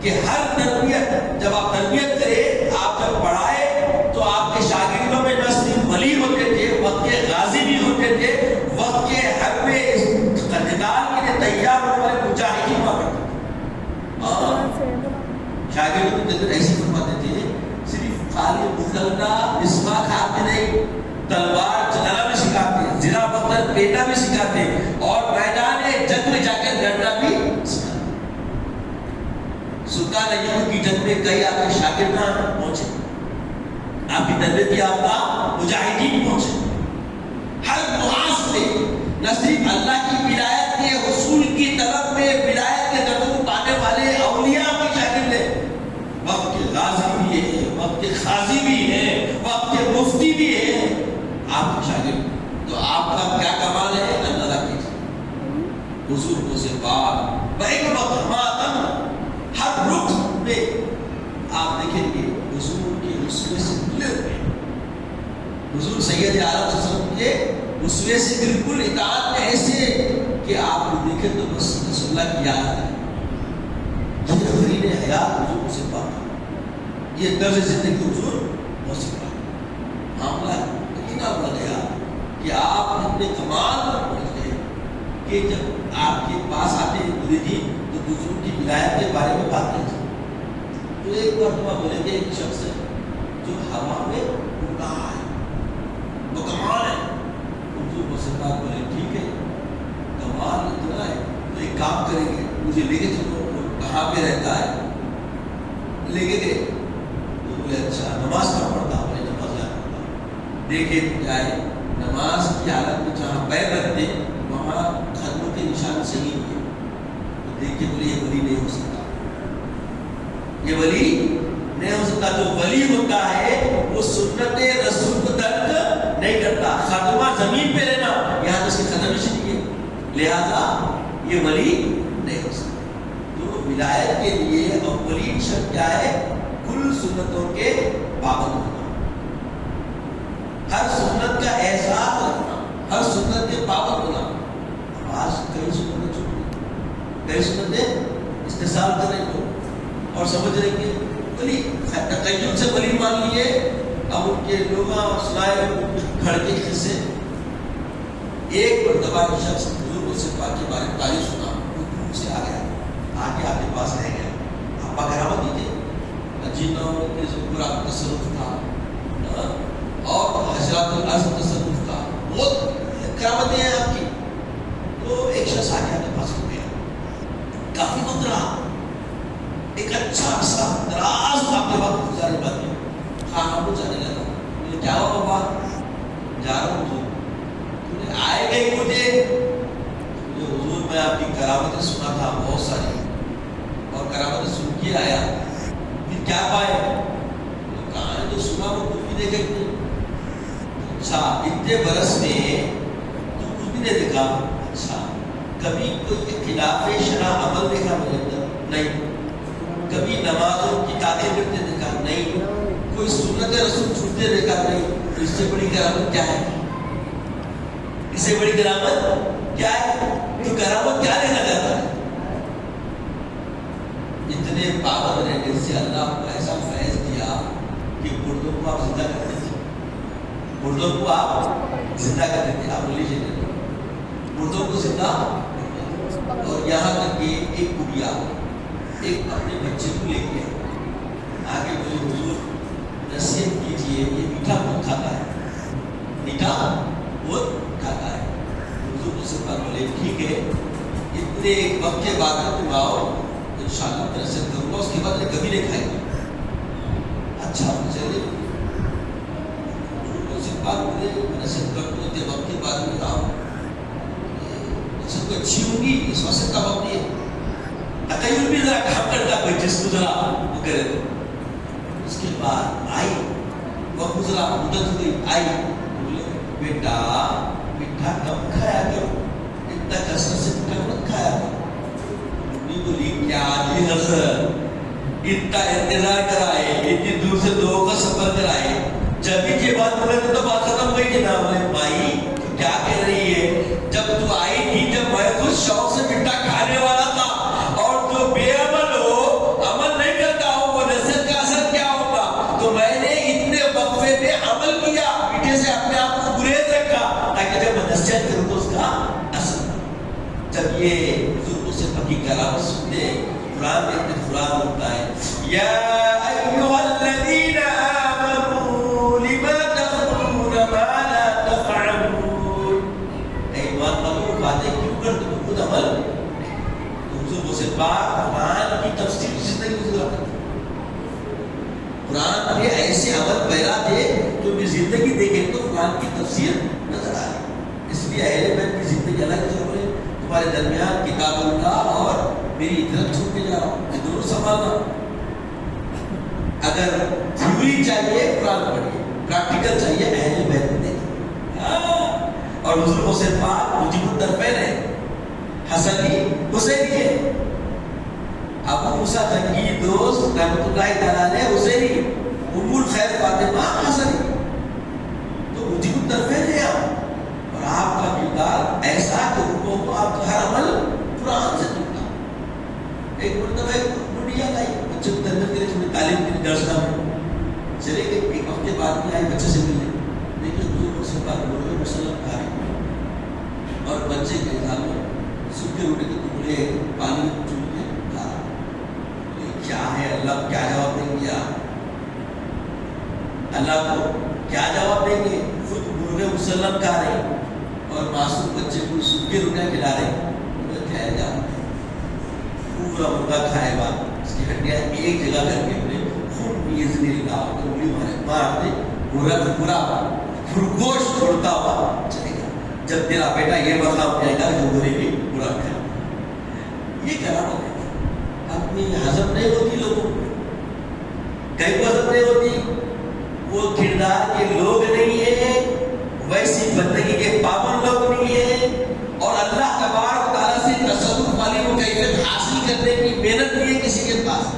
کہ ہر تربیت جب آپ تربیت کرے، آپ جب پڑھائے تو آپ کے شاگردوں میں نہ صرف ولی ہوتے تھے، وقت کے غازی بھی ہوتے تھے، وقت کے حرب قتال کے لیے تیار ہونے والے مجاہدین ہوا کرتے تھے۔ شاگردوں کو ایسے فرماتے تھے، صرف خالی مکلنا مسواک ہاتھ میں نہیں، تلوار چلانا بھی سکھاتے، زرہ پتھر پیٹنا بھی سکھاتے، اور میدان جنگ میں جا کر لڑنا بھی سکھاتے۔ سلطان ایوب کی جنگ میں کئی آپ کے شاگرد پہنچے، آپ کی تربیت یافتہ مجاہدین پہنچے۔ ہر محاذ میں نہ صرف اللہ کی ولایت کے حصول کی طلب میں ولایت کے درجوں پانے والے اولیاء کی شاگرد ہیں، وقت کے غازی بھی ہیں، وقت کے قاضی بھی ہیں، وقت کے مفتی بھی ہیں، آپ کے شاگرد۔ تو آپ کا کیا کمال ہے؟ اللہ کی حضور کو سے پاک بحکمت ماتم، ہر رخ میں آپ دیکھیں گے حضور کے اسوے سے ملے ہوئے، حضور سید عالم صلی اللہ علیہ وسلم کے اسوے سے بالکل اطاعت میں ایسے کہ آپ کو دیکھیں تو بس رسول اللہ کی یاد آئے۔ یہ تقریر حیات حضور سے پاک، یہ طرز زندگی حضور بہت سے پاک۔ معاملہ اتنا بڑھ گیا کہ آپ اپنے کمال پر پہنچ گئے کہ جب آپ کے پاس آتے ہیں مریدین تو بزرگ کی ولایت کے بارے میں بات کرتے ہیں، تو ایک مرتبہ بولے کہ ایک شخص ہے جو ہوا میں اڑ رہا ہے، وہ کمال ہے۔ حضور سے بات بولے ٹھیک ہے، کمال اتنا ہے تو ایک کام کریں گے، مجھے لے کے چلو، کہاں پہ رہتا ہے، لے کے گئے تو بولے اچھا نماز کہاں پڑھتا، بولے نماز یہاں پڑھتا۔ دیکھے جائے نماز کی حالت میں جہاں پیر رکھتے وہاں قدموں کے نشان صحیح ہوئے، تو دیکھ کے بولے یہ ولی نہیں ہو سکتا، یہ ولی نہیں ہو سکتا۔ جو ولی ہوتا ہے وہ سنت رسول کو ترک نہیں کرتا، خاتمہ زمین پہ لینا، یہاں تو اس کے قدم ہی نہیں ہے، لہذا یہ ولی نہیں ہو سکتا۔ تو ولایت کے لیے اولین شرط کیا ہے؟ کل سنتوں کے پابند ہونا، ہر سنت کا احساس رکھنا، ہر سنت کے پابند ہونا۔ آج کئی سنتیں چھوٹ گئی، کئی سنتیں استحصال کر رہے لوگ اور سمجھ رہے کہ ولی تقیّم سے ولی مان لیے۔ اب ان کے لوگ سنائے گھڑ کے قصے۔ ایک مرتبہ شخص حضور سے پاک کے بارے میں تعریف سنا، وہ دور سے آ گیا، آگے آپ کے پاس رہ گیا، آپ کرامت دی تھے، جنوں کے ذکر آپ کا تصرف تھا اور حضرات العرض تصرف تھا، بہت کرامتیں ہیں آپ کی۔ تو ایک شخص آگے آپ کے پاس ہو گیا، کافی وقت رہا، ایک اچھا عرصہ دراز آپ کے وقت گزارے بعد میں خانہ کو جانے لگا۔ مجھے کیا ہوا بابا؟ جا رہا ہوں حضور۔ آئے گئے مجھے حضور میں آپ کی کرامتیں سنا تھا بہت ساری، اور کرامتیں سن کے آیا، پھر کیا پائے؟ کہاں ہے جو سنا وہ کچھ بھی دیکھے نہیں۔ اچھا اتنے برس میں تو کچھ بھی نہیں دیکھا؟ اچھا کبھی کوئی خلاف شرع عمل دیکھا میرے اندر؟ نہیں۔ کبھی نمازوں کی تعدیل کرتے دیکھا؟ نہیں۔ کوئی سنت رسول چھوٹتے دیکھا؟ نہیں۔ اس سے بڑی کرامت کیا ہے؟ اس سے بڑی کرامت کیا ہے؟ تو کرامت کیا دیکھا جاتا ہے؟ اتنے پابند رہنے سے اللہ کو ایسا فیض دیا کہ مردوں کو آپ زندہ کرتے تھے، مردوں کو آپ زندہ کر دیتے، آپ ریلیجن مردوں کو زندہ، اور یہاں تک کہ ایک بڑھیا ایک اپنے بچے کو لے کے آگے بولے حضور نصیحت کیجیے، یہ میٹھا بہت کھاتا ہے، میٹھا بہت کھاتا ہے۔ حضور کو صرف بولے ٹھیک ہے، اتنے ایک وقت کے بعد تم آؤ انشاءاللہ میں نصیحت کروں گا، اس کے بعد میں کبھی نہیں کھائے گا۔ اچھا چلیے صرف بات بولے میں نصیحت کرتا ہوں، اتنے وقت کے بعد میں آؤ سب کو اچھی ہوگی، اس وقت کا وقت نہیں ہے، تخیل بھی ذرا کام کرتا کوئی جس کو ذرا وہ کرے تو۔ اس کے بعد آئی وقت گزرا، مدت ہوئی، آئی بولے بیٹا میٹھا کم کھایا کرو، اتنا کثرت سے میٹھا مت کھایا کرو۔ ممی بولی کیا جی حضرت اتنا انتظار کرائے، اتنی دور سے لوگوں کا سفر کرائے، جب بھی یہ بات بولے تو بات ختم ہوئی کہ نہ بولے بھائی تو کیا کہہ رہی ہے، جب تو آئی تھی جب میں خود شوق سے میٹھا کھانے والا تھا، اور جو بے عمل ہو عمل نہیں کرتا ہو وہ نصیحت کا اثر کیا ہوگا، تو میں نے اتنے وقفے میں عمل کیا، میٹھے سے اپنے آپ کو گریز رکھا تاکہ جب میں نصیحت کروں تو اس کا اثر۔ جب یہ بزرگوں سے پکی کلام سنتے قرآن میں قرآن ہوتا ہے یا ایھا الذین آمنوا لما تقولون ما لا تفعلون، اے ایمان والو باتیں کیوں کرتے ہو خود عمل۔ تو بزرگوں سے بات قرآن کی تفسیر زندگی گزرا کرتے، قرآن کے ایسے عمل پیرا تھے جو بھی زندگی دیکھیں تو قرآن کی تفسیر نظر آئے۔ اس لیے اہل بیت کی زندگی الگ ضرور ہے، تمہارے درمیان کتاب اللہ اور میری طرف چھوڑ کے جا رہا ہوں، یہ ضرور سنبھالنا۔ اگر تھیوری چاہیے قرآن پڑھیے، پریکٹیکل چاہیے اہل بیت دیکھیے۔ اور بزرگوں سے بات مجیب الطرفین ہے، حسنی حسینی ہے، ابو موسیٰ جنگی دوست رحمۃ اللہ تعالیٰ علیہ حسینی، ام الخیر فاطمہ حسنی، تو مجیب الطرفین ہے آپ، اور آپ کا کردار ایسا کہ حکموں کو آپ کا ہر عمل قرآن سے جڑتا۔ ایک مرتبہ ایک بڑھیا لائی بچے کو تربیت کے لیے تھوڑی تعلیم کے لیے درس گاہ میں چلے گئے، ایک ہفتے بعد میں آئی بچے سے ملنے، لیکن بزرگوں سے بات بولے مسلم کھا رہے، اور بچے کے نظام میں سوکھے روٹی کے ٹکڑے پانی چوٹ کے کھا رہا، کیا ہے اللہ کو کیا جواب دیں گے آپ، اللہ کو کیا جواب دیں گے، خود مرغے مسلم کھا رہے اور معصوم بچے کو سوکھے روٹیاں کھلا رہے، کھایا جا پورا مرغا کھائے گا، اس کی ہڈیاں ایک جگہ کر کے اپنے خون بیزن اللہ انگلی مارتے پورا پورا خرگوش چھوڑتا ہوا چلے گا، جب تیرا بیٹا یہ مقام جائے گا جو بولے گی پورا کھا، یہ کرامت ہے۔ اپنی ہضم نہیں ہوتی لوگوں کہیں کو ہضم نہیں ہوتی، وہ کردار کے لوگ نہیں ہیں، ویسی بندگی کے پابند لوگ نہیں ہیں، اور اللہ تبارک و تعالیٰ سے تصرف والی وہ کیفیت حاصل کرنے کی محنت نہیں ہے کسی کے پاس،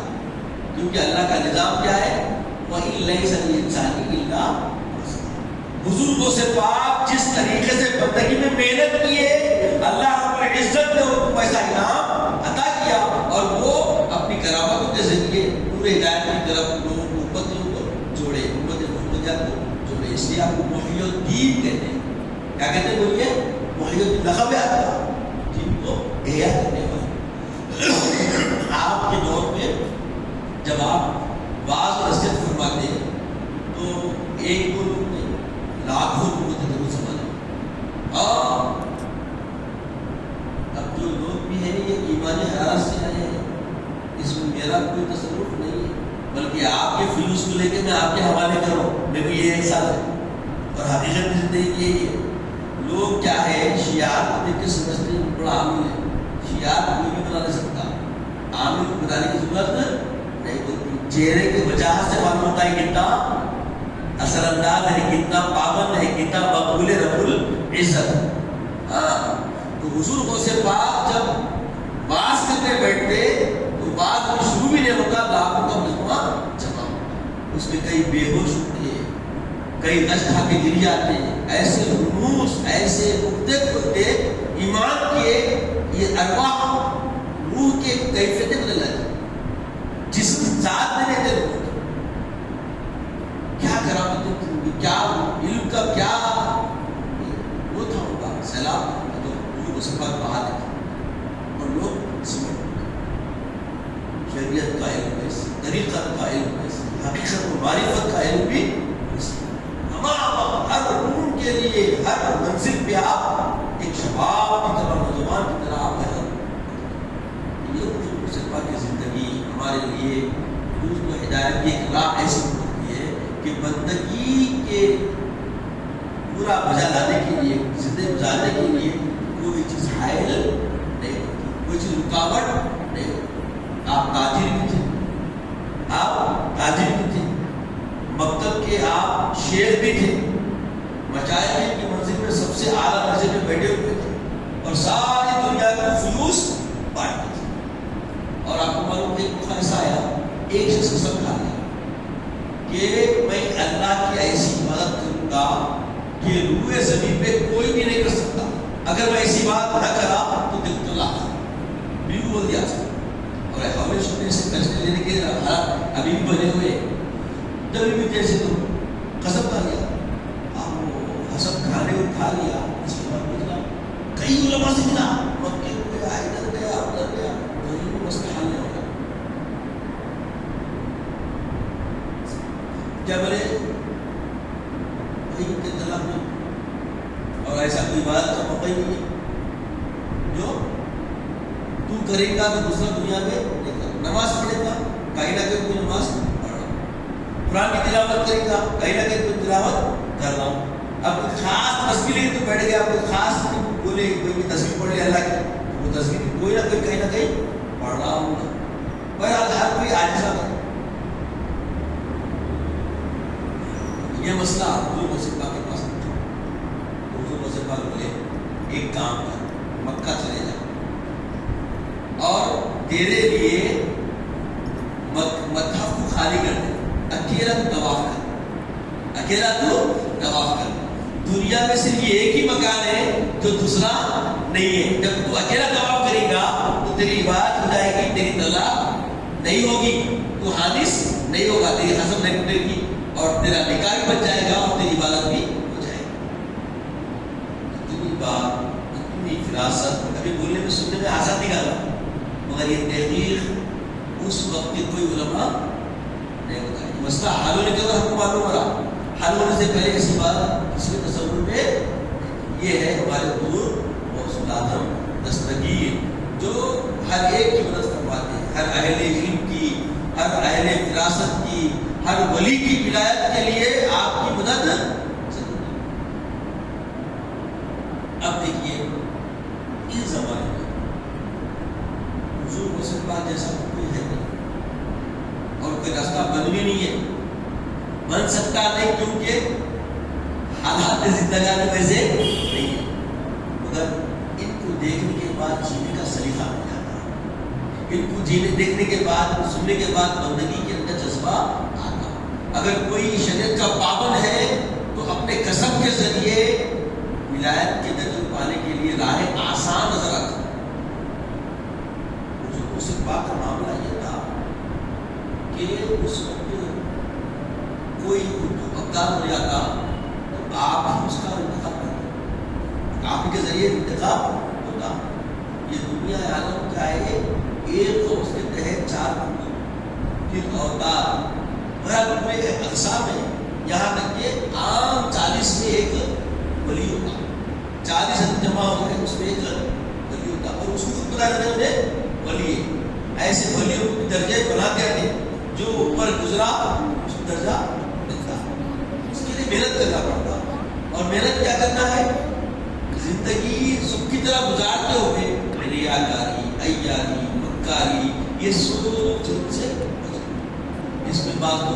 کیونکہ اللہ کا نظام کیا ہے، وَإِن لَيْسَ لِلْإِنسَانِ إِلَّا مَا سَعَىٰ۔ بزرگوں سے پاک جس طریقے سے بندگی میں محنت کی ہے، اللہ رب العزت نے ان کو ایسا انعام عطا کیا، اور وہ اپنی کرامتوں کے ذریعے پورے ہدایت کی طرف لوگوں کو امتوں کو جوڑے، امت محمدیہ کو جوڑے، اس لیے آپ کو محی الدین کہتے ہیں۔ کیا کہتے ہیں بولیے؟ محی الدین لقب ہے آپ کا، دین کو احیا کرنے والا۔ آپ کے دور میں جب آپ واعظ و نصیحت فرماتے ہیں تو ایک دو لوگ نہیں لاکھوں لوگوں تک ضرور سمجھیں، اور اب جو لوگ بھی ہیں یہ ایمانی حرارت سے آئے ہیں، اس میں میرا کوئی تصرف نہیں ہے، بلکہ آپ کے فلوس کو لے کے میں آپ کے حوالے کروں، میرے کو یہ احساس ہے، اور حقیقت میں زندگی یہی ہے۔ لوگ کیا ہے شیعات کو دیکھ کے سمجھتے ہیں بڑا عامل ہے، شیعات کوئی بھی بنا نہیں سکتا، عامل کو بنانے کی ضرورت نہیں ہوتی، چہرے کے وجاہت سے معلوم ہوتا ہے کتنا اثر انداز ہے، کتنا پابند ہے، کتنا مقبول رب العزت۔ تو بزرگوں سے بات جب باز کرنے بیٹھتے تو بات میں شروع بھی نہیں ہوتا، لاکھوں کا مجموعہ جمع ہوتا، اس میں کئی بے ہوش ہوتے ہیں، کئی غش کھا کے گر جاتے ہیں، ایسے رموز ایسے اٹھتے کھلتے ایمان کے یہ ارواح روح کے کیفیتیں بدل جاتی ہیں، جسم ذات میں رہتے لوگ کیا کرامتیں تھی، کیا علم کا کیا اس کے بعد باہر اور لوگ سمجھ شریعت کا علم ہے، طریقت کا علم ہے، حقیقت و معرفت کا علم بھی ہر روم کے لیے ہر منزل پہ آپ ایک شباب کی طرح نوجوان کی طرح آپ ہے. یہ صرفہ کی زندگی ہمارے لیے روز کو ہدایت کی ایک راہ ایسی ہوتی ہے کہ بندگی کے پورا بجا لانے کے لیے زندگی گزارنے کے لیے کوئی چیز حائل نہیں ہوتی، کوئی چیز رکاوٹ نہیں ہوتی. آپ تاجر بھی تھے، مکتب کے آپ شیخ بھی تھے، مشائخ کی منزل میں سب سے اعلیٰ منزل میں بیٹھے ہوئے تھے اور ساری دنیا کو فلوس بانٹتے تھے. اور آپ کو معلوم ہے ایک ایسا آیا، ایک شخص قسم کھا لیا کہ میں اللہ کی ایسی عبادت کروں گا کہ روئے زمین پہ کوئی بھی نہیں کر سکتا، اگر میں ایسی بات نہ کرا تو دل تو لاتا بھی بول دیا. اور ہمیں سننے سے فیصلے لینے کے حالات ابھی بھی بنے ہوئے، جب بھی جیسے تو قسم کھا لیا، آپ وہ قسم کھانے کو کھا لیا. اس کے بعد نکلا کئی علماء سے ملا، مکے کو گیا، ادھر گیا ادھر گیا، وہیں کو مسئلہ حل نہیں ہوگا. کیا بولے وہیں کے طلاق میں اور ایسا کوئی بات کا موقع ہی نہیں ہے جو تو کرے گا تو دوسرا دنیا میں نماز پڑھے گا، کہیں نہ کہیں کوئی نماز پڑھ رہا ہوں، قرآن کی تلاوت کرے گا، کہیں نہ کہیں کوئی تلاوت کر رہا ہوں. اب کوئی خاص تصویر لے تو بیٹھ گیا، کوئی خاص بولے کوئی تصویر پڑھ لیا اللہ کی، وہ تصویر کوئی نہ کوئی کہیں نہ کہیں پڑھ رہا ہوں. بہرحال ہر کوئی عاجزہ ہے. یہ مسئلہ حضور مصطفیٰ کے پاس پوچھا. حضور مصطفیٰ بولے ایک کام کر، مکہ چلے جا اور تیرے لیے متحف کو خالی کر دے، اکیلا تو طواف کر، اکیلا تو طواف کر. دنیا میں صرف یہ ایک ہی مکان ہے جو دوسرا نہیں ہے. جب تو اکیلا طواف کرے گا تو تیری عبادت ہو جائے گی، تیری طلاق نہیں ہوگی، تو حادث نہیں ہوگا، تیری حسب نہیں ٹوٹے گی اور تیرا نکاح بھی بچ جائے گا اور تیری عبادت بھی ہو جائے گی. اتنی بات، اتنی فراست ابھی بولنے میں سننے میں آسان نکالا، مگر یہ تحقیق اس وقت کے کوئی علماء نہیں بتائی. مسئلہ حل ہونے کے بعد ہم کو معلوم ہو رہا، حل ہونے سے پہلے ایسی بات کسی کے تصور میں یہ ہے. ہمارے حضور غوث اعظم دستگیر جو ہر ایک کی مدد فرماتے ہیں، ہر اہل علم کی، ہر اہل فراست کی، ہر ولی کی ولایت کے لیے آپ کی مدد ضروری. اب دیکھیے اس زمانے میں حضور مصطفیٰ جیسا کوئی ہے نہیں اور کوئی راستہ بن بھی نہیں ہے، بن سکتا نہیں کیونکہ حالات زندگانی ویسے نہیں ہے. مگر ان کو دیکھنے کے بعد جینے کا سلیقہ مل جاتا ہے، ان کو دیکھنے کے بعد سننے کے بعد بندگی کے اندر جذبہ آتا. اگر کوئی شریعت کا پابند ہے تو اپنے کسب کے ذریعے ولایت کے درجے پانے کے لیے راہ آسان نظر آتا. اس بات کا معاملہ یہ تھا کہ اس وقت کوئی اقدام ہو جاتا تو آپ ہی اس کا انتخاب کرتے، آپ کے ذریعے انتخاب ہوتا. یہ دنیا عالم کیا ہے، ایک قوس کے تحت 4 پھر اوتار پورے اقسام ہے. یہاں تک کہ عام 40 میں ایک ولی ہوتا، 40 جمع ہو گئے اس میں ایک ولی ہوتا اور اس کو خود بتا دیتے انہیں ولی ہے. ایسے ولیوں کے درجے بناتے ہیں، جو اوپر گزرا اس کو درجہ ملتا. اس کے لیے محنت کرنا پڑتا اور محنت کیا کرنا ہے، زندگی سب کی طرح گزارتے ہوئے ریاکاری، عیاری، مکاری، یہ سب چیز سے اس میں بات تو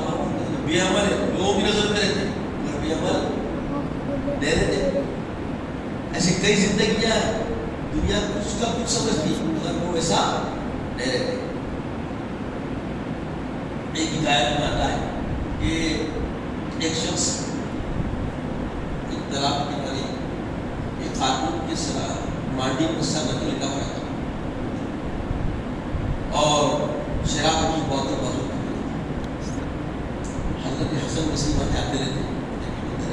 بے عمل ہے. لوگ بھی نظر میں رہتے مگر بے عمل نہیں رہتے. ایسے کئی زندگیاں دنیا کچھ کا کچھ سمجھتی مگر وہ ویسا نہیں رہتے. ایک ہدایت میں آتا ہے کہ ایک شخص ایک تالاب کے قریب ایک خاتون کے مانڈی میں سر رکھ لٹا ہوا تھا اور شراب کی بوتل بازو کی. حضرت حسن مسیح میں آتے رہتے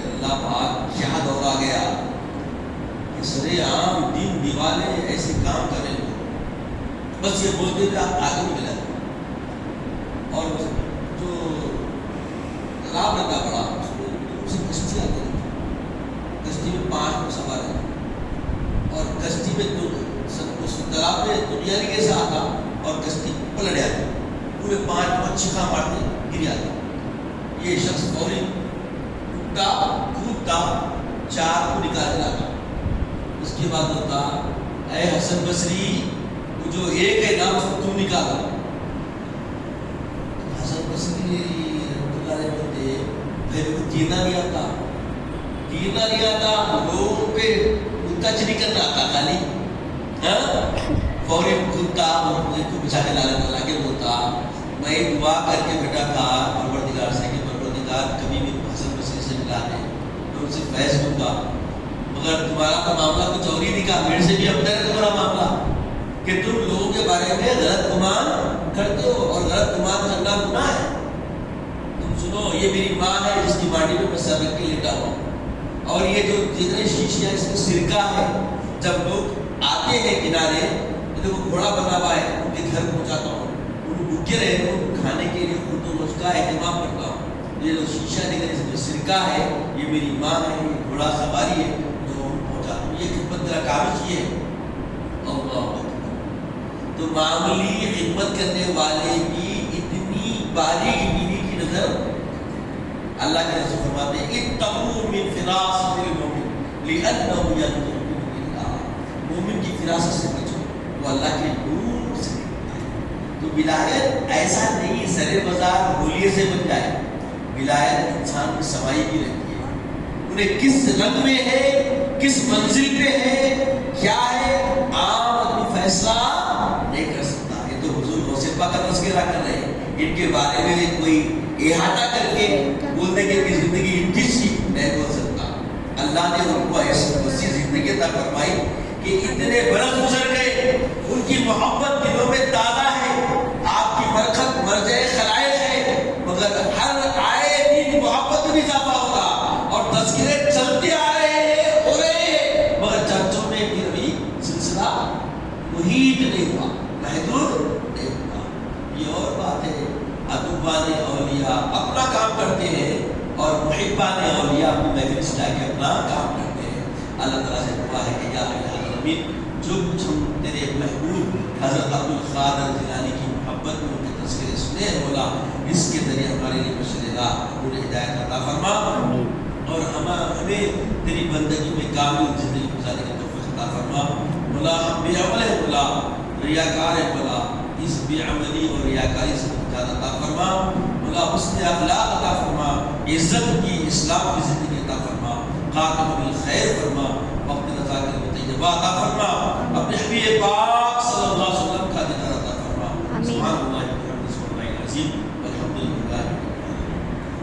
اللہ پاک کیا دور آ گیا کہ سرے عام دین دیوانہ والے ایسے کام کر رہے ہیں، بس یہ بولتے ہوئے آپ آگے نکل جاتے ہیں۔ اور جو تالاب رہتا بڑا، اس سے کشتی آتی رہتی، کشتی میں 5 لوگ سوار ہیں، اور کشتی میں اس تالاب میں دنیا کے ساتھ آتا اور کشتی پلٹ جاتی، پورے 5 چھکا مارتے گر جاتے۔ یہ شخص فوری اٹھتا کودتا 4 کو نکال لاتا، اس کے بعد ہوتا اے حسن بصری، وہ جو ایک ہے نا اس کو تم نکالا۔ حسن بصری بولتے بھائی کو تیرنا نہیں آتا، تیرنا نہیں آتا، لوگوں پہ ٹچ نہیں کرنا آتا، خالی فوری کودتا کو بچا کے لانے لگے ہوتا۔ میں دعا کر کے بیٹھا تھا پروردگار سے کہ پروردگار کبھی بھی حسن بصری سے ملا دے، میں ان سے فیض دوں گا، مگر تمہارا تو معاملہ کچھ اور ہی دکھا، میرے سے بھی ابتر ہے تمہارا معاملہ کہ تم لوگوں کے بارے میں غلط گمان کرتے ہو، اور غلط گمان کرنا گناہ ہے۔ تم سنو، یہ میری ماں ہے جس کی ماٹی میں سر رکھ کے لیٹا ہوا، اور یہ جو جتنے شیشیاں اس میں سرکہ ہے، جب لوگ آتے ہیں کنارے تو وہ گھوڑا بنا ہوا ہے، ان کے گھر پہنچاتا ہوں، ان بھوکے رہے تو کھانے کے لیے اردو اس کا اہتمام کرتا ہوں۔ یہ جو شیشہ نکلے اس میں سرکہ ہے، یہ میری ماں ہے، یہ گھوڑا سواری ہے جو پہنچاتا ہوں، یہ خدمت میرا کام ہی ہے۔ تو معمولی خدمت کرنے والے کی اتنی باریک بینی کی نظر اللہ کے رسول فرماتے ہیں اتقوا من فراست المؤمن لأنه ينظر بالله، مومن کی فراست سے بچو، وہ اللہ کے نور سے دیکھتا ہے۔ تو ولایت ایسا نہیں زر بازار ہولیے سے بن جائے، ولایت انسان کی سمائی بھی رہتی ہے، انہیں کس رنگ میں ہے، کس منزل پہ ہے، کیا ہے، عام آدمی فیصلہ نہیں کر سکتا۔ یہ تو حضور غوث پاک کا تذکرہ کر رہے ہیں، ان کے بارے میں کوئی احاطہ کر کے بولنے کی کہ زندگی ان کی سی نہیں بول سکتا۔ اللہ نے ان کو ایسی وسیع زندگی عطا فرمائی کہ اتنے برس گزر گئے، ان کی محبت دلوں میں تازہ ہے، آپ کی برکت مرجع خلائق ہے، مگر ہر آئے دن محبت میں اضافہ ہوگا اور تذکرے چلتے آ رہے ہیں، ہو رہے ہیں، مگر چرچوں میں پھر بھی سلسلہ محیط نہیں ہوا، محدود نہیں ہوا۔ یہ اور بات ہے، ادوبان اولیاء اپنا کام کرتے ہیں اور محبان اولیاء اپنی محفل سجا کے اپنا کام کرتے ہیں۔ اللہ تعالیٰ سے دعا ہے کہ یا الہ العالمین، جو کچھ ہم تیرے محبوب حضرت عبد القادر جیلانی کی محبت میں ان کے تذکرے سنے ہیں مولا، اس کے ذریعے ہمارے لیے بشر راہ انہیں ہدایت عطا فرما، اور ہمیں تیری بندگی میں کامل زندگی گزارنے کی توفیق عطا فرما مولا۔ ہم بے عمل ہیں مولا، ریاکار ہیں مولا، اس بے عملی اور ریاکاری سے نجات عطا فرما مولا، حسن اخلاق عطا فرما، عزت کی، اسلام کی زندگی